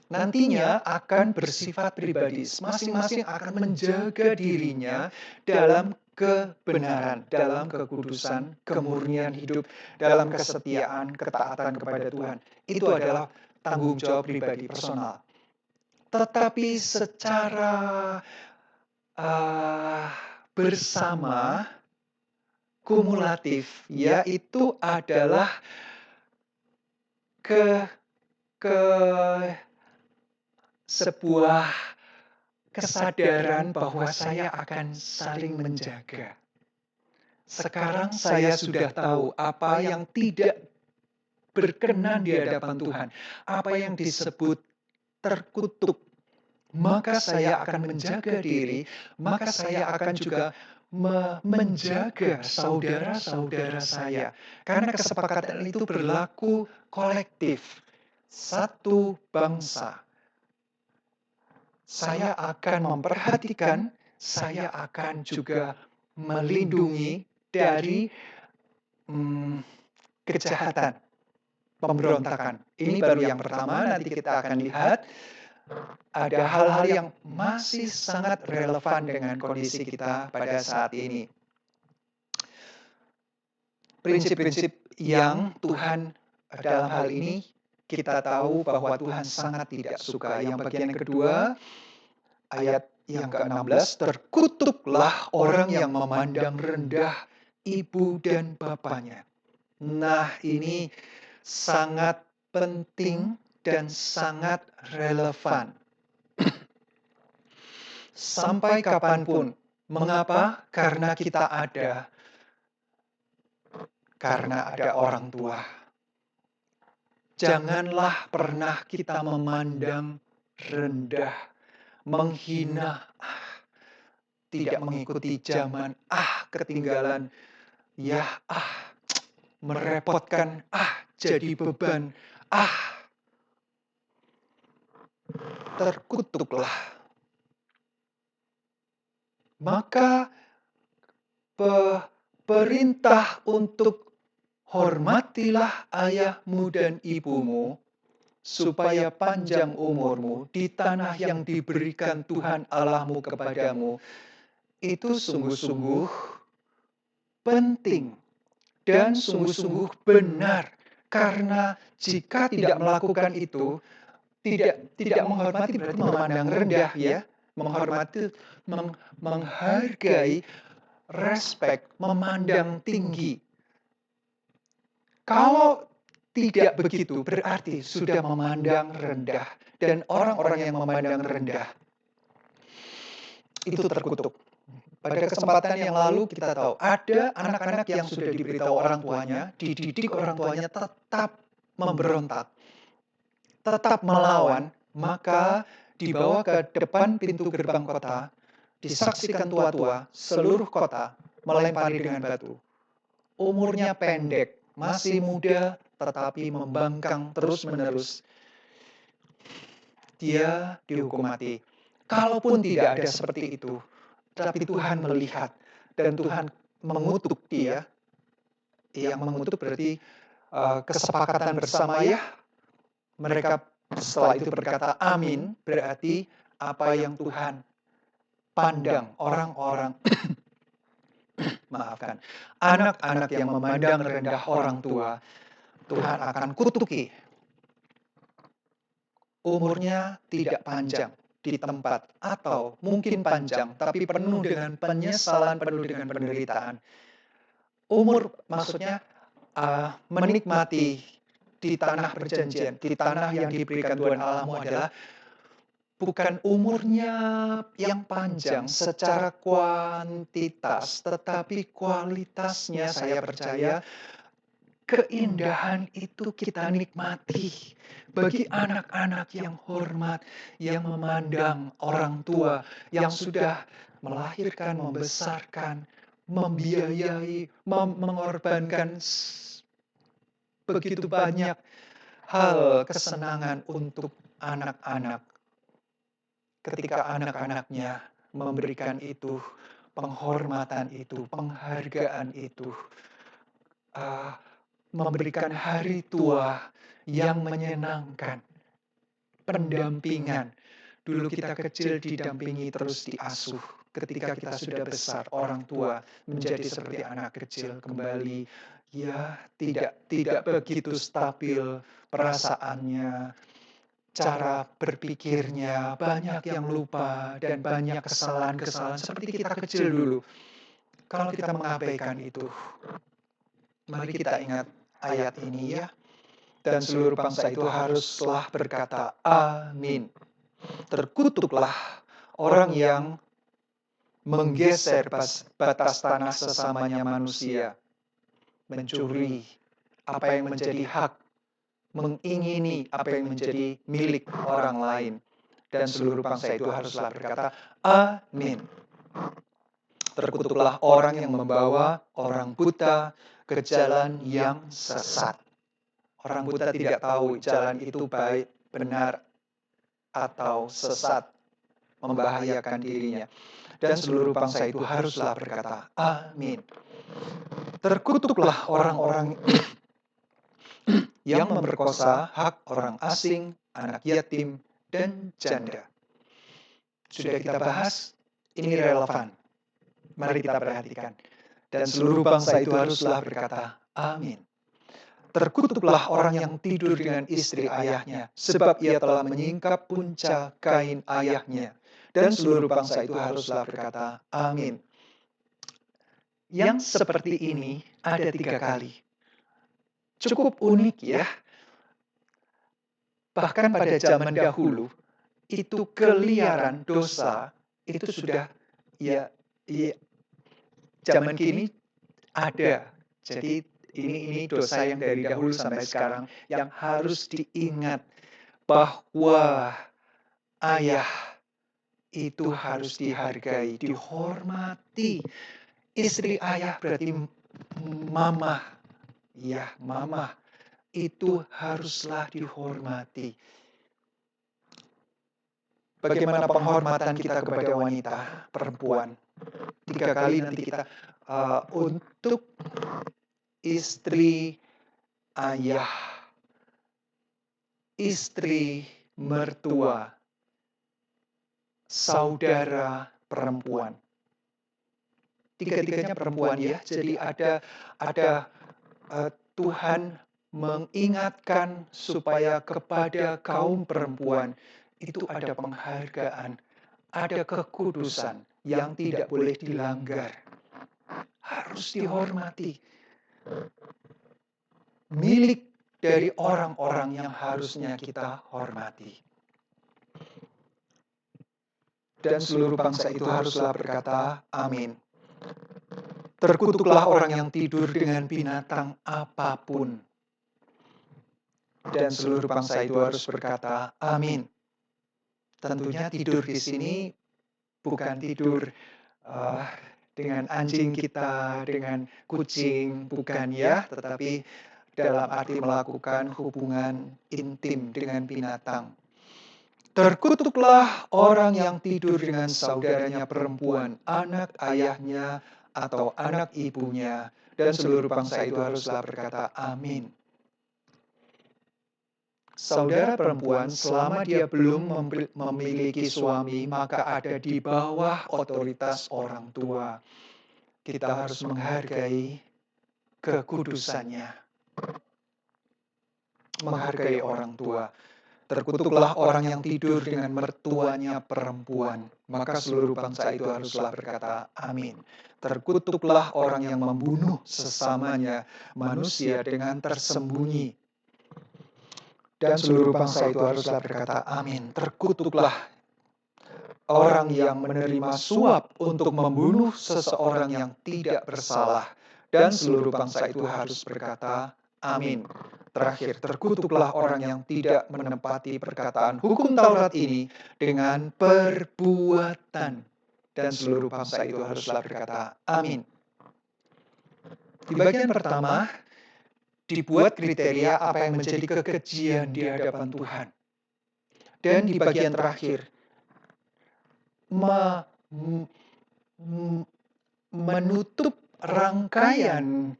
Nantinya akan bersifat pribadi, masing-masing akan menjaga dirinya dalam kebenaran, dalam kekudusan, kemurnian hidup, dalam kesetiaan, ketaatan kepada Tuhan. Itu adalah tanggung jawab pribadi, personal. Tetapi secara bersama, kumulatif, yaitu adalah sebuah kesadaran bahwa saya akan saling menjaga. Sekarang saya sudah tahu apa yang tidak berkenan di hadapan Tuhan, apa yang disebut terkutuk. Maka saya akan menjaga diri, maka saya akan juga menjaga saudara-saudara saya. Karena kesepakatan itu berlaku kolektif, satu bangsa. Saya akan memperhatikan, saya akan juga melindungi dari kejahatan, pemberontakan. Ini baru yang pertama, nanti kita akan lihat ada hal-hal yang masih sangat relevan dengan kondisi kita pada saat ini. Prinsip-prinsip yang Tuhan dalam hal ini kita tahu bahwa Tuhan sangat tidak suka. Yang bagian yang kedua, ayat yang ke-16, terkutuklah orang yang memandang rendah ibu dan bapaknya. Nah, ini sangat penting dan sangat relevan. Sampai kapanpun. Mengapa? Karena kita ada. Karena ada orang tua. Janganlah pernah kita memandang rendah, menghina tidak mengikuti zaman, ketinggalan, ya merepotkan, jadi beban, terkutuklah. Maka perintah untuk hormatilah ayahmu dan ibumu, supaya panjang umurmu di tanah yang diberikan Tuhan Allahmu kepadamu, itu sungguh-sungguh penting dan sungguh-sungguh benar. Karena jika tidak melakukan itu, tidak menghormati berarti memandang rendah, ya. Menghormati, menghargai, respect, memandang tinggi. Kalau tidak begitu, berarti sudah memandang rendah. Dan orang-orang yang memandang rendah itu terkutuk. Pada kesempatan yang lalu kita tahu, ada anak-anak yang sudah diberitahu orang tuanya, dididik orang tuanya tetap memberontak, tetap melawan, maka dibawa ke depan pintu gerbang kota, disaksikan tua-tua, seluruh kota melempari dengan batu. Umurnya pendek, masih muda, tetapi membangkang terus-menerus. Dia dihukum mati. Kalaupun tidak ada seperti itu, tapi Tuhan melihat dan Tuhan mengutuk dia. Yang mengutuk berarti kesepakatan bersama, ya. Mereka setelah itu berkata amin, berarti apa yang Tuhan pandang orang-orang maafkan, anak-anak yang memandang rendah orang tua, Tuhan akan kutuki. Umurnya tidak panjang di tempat, atau mungkin panjang, tapi penuh dengan penyesalan, penuh dengan penderitaan. Umur maksudnya menikmati di tanah perjanjian, di tanah yang diberikan Tuhan Allahmu adalah bukan umurnya yang panjang secara kuantitas, tetapi kualitasnya. Saya percaya keindahan itu kita nikmati. Bagi anak-anak yang hormat, yang memandang orang tua, yang sudah melahirkan, membesarkan, membiayai, mengorbankan begitu banyak hal kesenangan untuk anak-anak. Ketika anak-anaknya memberikan itu, penghormatan itu, penghargaan itu, memberikan hari tua yang menyenangkan, pendampingan. Dulu kita kecil didampingi, terus diasuh. Ketika kita sudah besar, orang tua menjadi seperti anak kecil kembali. Ya, tidak begitu stabil perasaannya, cara berpikirnya, banyak yang lupa, dan banyak kesalahan-kesalahan seperti kita kecil dulu. Kalau kita mengabaikan itu, mari kita ingat ayat ini, ya. Dan seluruh bangsa itu haruslah berkata, amin. Terkutuklah orang yang menggeser batas tanah sesamanya manusia, mencuri apa yang menjadi hak, mengingini apa yang menjadi milik orang lain. Dan seluruh bangsa itu haruslah berkata, amin. Terkutuklah orang yang membawa orang buta ke jalan yang sesat. Orang buta tidak tahu jalan itu baik, benar, atau sesat, membahayakan dirinya. Dan seluruh bangsa itu haruslah berkata, amin. Terkutuklah orang-orang yang memperkosa hak orang asing, anak yatim, dan janda. Sudah kita bahas, ini relevan. Mari kita perhatikan. Dan seluruh bangsa itu haruslah berkata, amin. Terkutuklah orang yang tidur dengan istri ayahnya, sebab ia telah menyingkap punca kain ayahnya. Dan seluruh bangsa itu haruslah berkata, amin. Yang seperti ini ada 3 kali. Cukup unik, ya. Bahkan pada zaman dahulu, itu keliaran dosa, itu sudah, ya zaman kini ada. Jadi ini dosa yang dari dahulu sampai sekarang yang harus diingat, bahwa ayah itu harus dihargai, dihormati. Istri ayah berarti mama. Ya, mama. Itu haruslah dihormati. Bagaimana penghormatan kita kepada wanita, perempuan? 3 kali nanti kita untuk istri ayah, istri mertua, saudara perempuan. Tiga-tiganya perempuan ya. Jadi ada Tuhan mengingatkan supaya kepada kaum perempuan itu ada penghargaan, ada kekudusan yang tidak boleh dilanggar. Harus dihormati. Milik dari orang-orang yang harusnya kita hormati. Dan seluruh bangsa itu haruslah berkata, amin. Terkutuklah orang yang tidur dengan binatang apapun. Dan seluruh bangsa itu harus berkata, amin. Tentunya tidur di sini bukan tidur dengan anjing kita, dengan kucing, bukan ya. Tetapi dalam arti melakukan hubungan intim dengan binatang. Terkutuklah orang yang tidur dengan saudaranya perempuan, anak ayahnya, atau anak ibunya, dan seluruh bangsa itu haruslah berkata, amin. Saudara perempuan, selama dia belum memiliki suami, maka ada di bawah otoritas orang tua. Kita harus menghargai kekudusannya. Menghargai orang tua. Terkutuklah orang yang tidur dengan mertuanya perempuan, maka seluruh bangsa itu haruslah berkata, amin. Terkutuklah orang yang membunuh sesamanya manusia dengan tersembunyi. Dan seluruh bangsa itu haruslah berkata, amin. Terkutuklah orang yang menerima suap untuk membunuh seseorang yang tidak bersalah. Dan seluruh bangsa itu harus berkata, amin. Terakhir, terkutuklah orang yang tidak menepati perkataan hukum Taurat ini dengan perbuatan. Dan seluruh bangsa itu haruslah berkata, amin. Di bagian pertama, dibuat kriteria apa yang menjadi kekejian di hadapan Tuhan. Dan di bagian terakhir, menutup rangkaian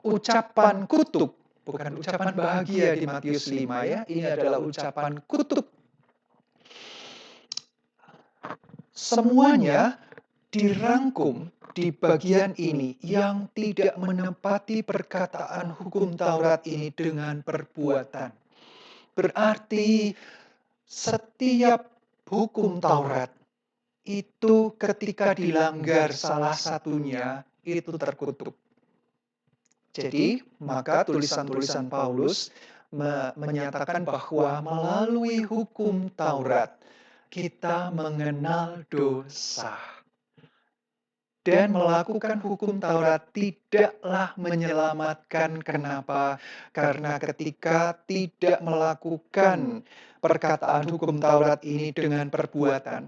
ucapan kutuk. Bukan ucapan bahagia di Matius 5 ya. Ini adalah ucapan kutuk. Semuanya dirangkum di bagian ini yang tidak menepati perkataan hukum Taurat ini dengan perbuatan. Berarti setiap hukum Taurat itu ketika dilanggar salah satunya itu terkutuk. Jadi, maka tulisan-tulisan Paulus menyatakan bahwa melalui hukum Taurat kita mengenal dosa. Dan melakukan hukum Taurat tidaklah menyelamatkan. Kenapa? Karena ketika tidak melakukan perkataan hukum Taurat ini dengan perbuatan,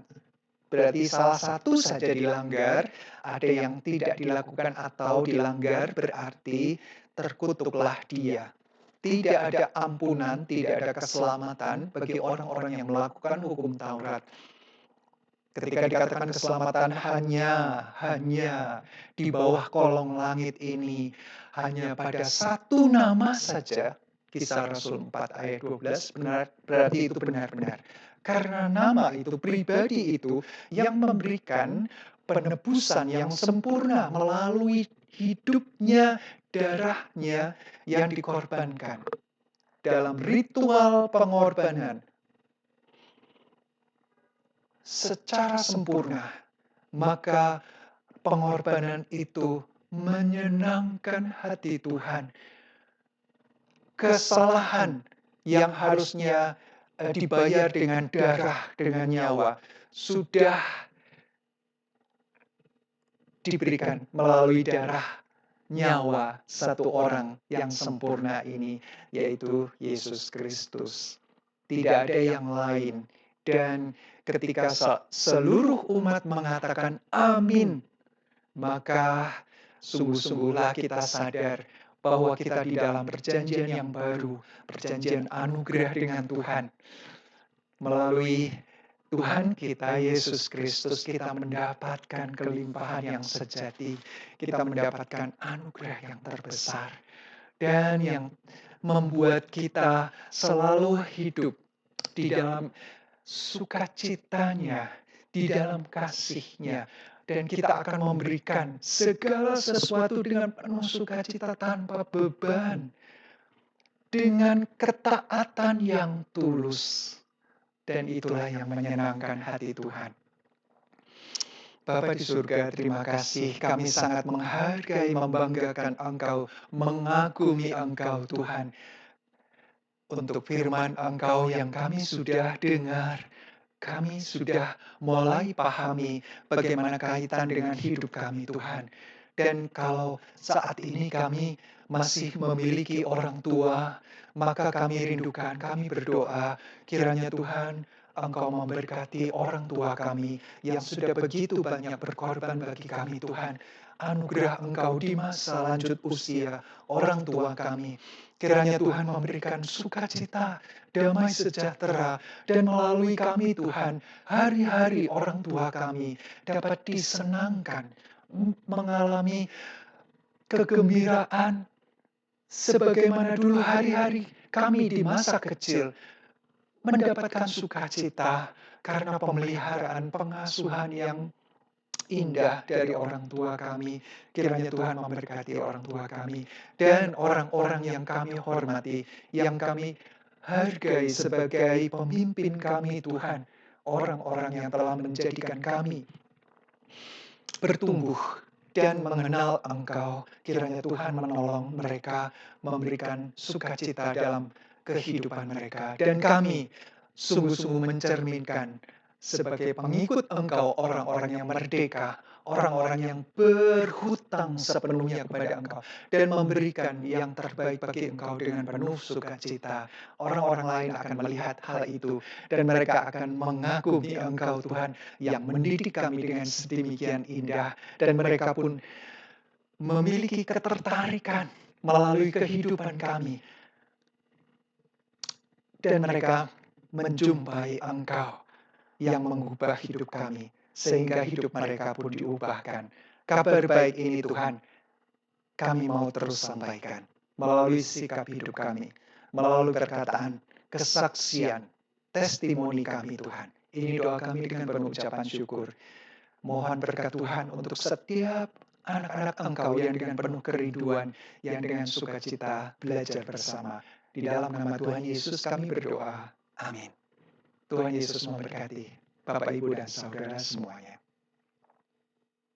berarti salah satu saja dilanggar, ada yang tidak dilakukan atau dilanggar, berarti terkutuklah dia. Tidak ada ampunan, tidak ada keselamatan bagi orang-orang yang melakukan hukum Taurat. Ketika dikatakan keselamatan hanya di bawah kolong langit ini, hanya pada satu nama saja, Kisah Rasul 4 ayat 12, berarti itu benar-benar. Karena nama itu, pribadi itu, yang memberikan penebusan yang sempurna melalui hidupnya, darahnya yang dikorbankan. Dalam ritual pengorbanan, secara sempurna, maka pengorbanan itu menyenangkan hati Tuhan. Kesalahan yang harusnya dibayar dengan darah, dengan nyawa, sudah diberikan melalui darah, nyawa satu orang yang sempurna ini, yaitu Yesus Kristus. Tidak ada yang lain. Dan ketika seluruh umat mengatakan amin, maka sungguh-sungguhlah kita sadar bahwa kita di dalam perjanjian yang baru, perjanjian anugerah dengan Tuhan. Melalui Tuhan kita, Yesus Kristus, kita mendapatkan kelimpahan yang sejati. Kita mendapatkan anugerah yang terbesar. Dan yang membuat kita selalu hidup di dalam sukacitanya, di dalam kasih-Nya. Dan kita akan memberikan segala sesuatu dengan penuh sukacita tanpa beban. Dengan ketaatan yang tulus. Dan itulah yang menyenangkan hati Tuhan. Bapa di surga, terima kasih. Kami sangat menghargai, membanggakan Engkau, mengagumi Engkau Tuhan. Untuk firman Engkau yang kami sudah dengar, kami sudah mulai pahami bagaimana kaitan dengan hidup kami Tuhan. Dan kalau saat ini kami masih memiliki orang tua, maka kami rindukan, kami berdoa, kiranya Tuhan Engkau memberkati orang tua kami yang sudah begitu banyak berkorban bagi kami Tuhan. Anugerah Engkau di masa lanjut usia orang tua kami. Kiranya Tuhan memberikan sukacita, damai sejahtera, dan melalui kami Tuhan, hari-hari orang tua kami dapat disenangkan, mengalami kegembiraan, sebagaimana dulu hari-hari kami di masa kecil, mendapatkan sukacita karena pemeliharaan pengasuhan yang indah dari orang tua kami. Kiranya Tuhan memberkati orang tua kami dan orang-orang yang kami hormati, yang kami hargai sebagai pemimpin kami Tuhan. Orang-orang yang telah menjadikan kami bertumbuh dan mengenal Engkau. Kiranya Tuhan menolong mereka, memberikan sukacita dalam kehidupan mereka. Dan kami sungguh-sungguh mencerminkan sebagai pengikut Engkau orang-orang yang merdeka, orang-orang yang berhutang sepenuhnya kepada Engkau, dan memberikan yang terbaik bagi Engkau dengan penuh sukacita. Orang-orang lain akan melihat hal itu, dan mereka akan mengagumi Engkau Tuhan, yang mendidik kami dengan sedemikian indah, dan mereka pun memiliki ketertarikan melalui kehidupan kami. Dan mereka menjumpai Engkau yang mengubah hidup kami, sehingga hidup mereka pun diubahkan. Kabar baik ini Tuhan, kami mau terus sampaikan melalui sikap hidup kami, melalui perkataan, kesaksian, testimoni kami Tuhan. Ini doa kami dengan penuh ucapan syukur. Mohon berkat Tuhan untuk setiap anak-anak Engkau yang dengan penuh kerinduan, yang dengan sukacita belajar bersama. Di dalam nama Tuhan Yesus kami berdoa. Amin. Tuhan Yesus memberkati Bapak, Ibu, dan Saudara semuanya.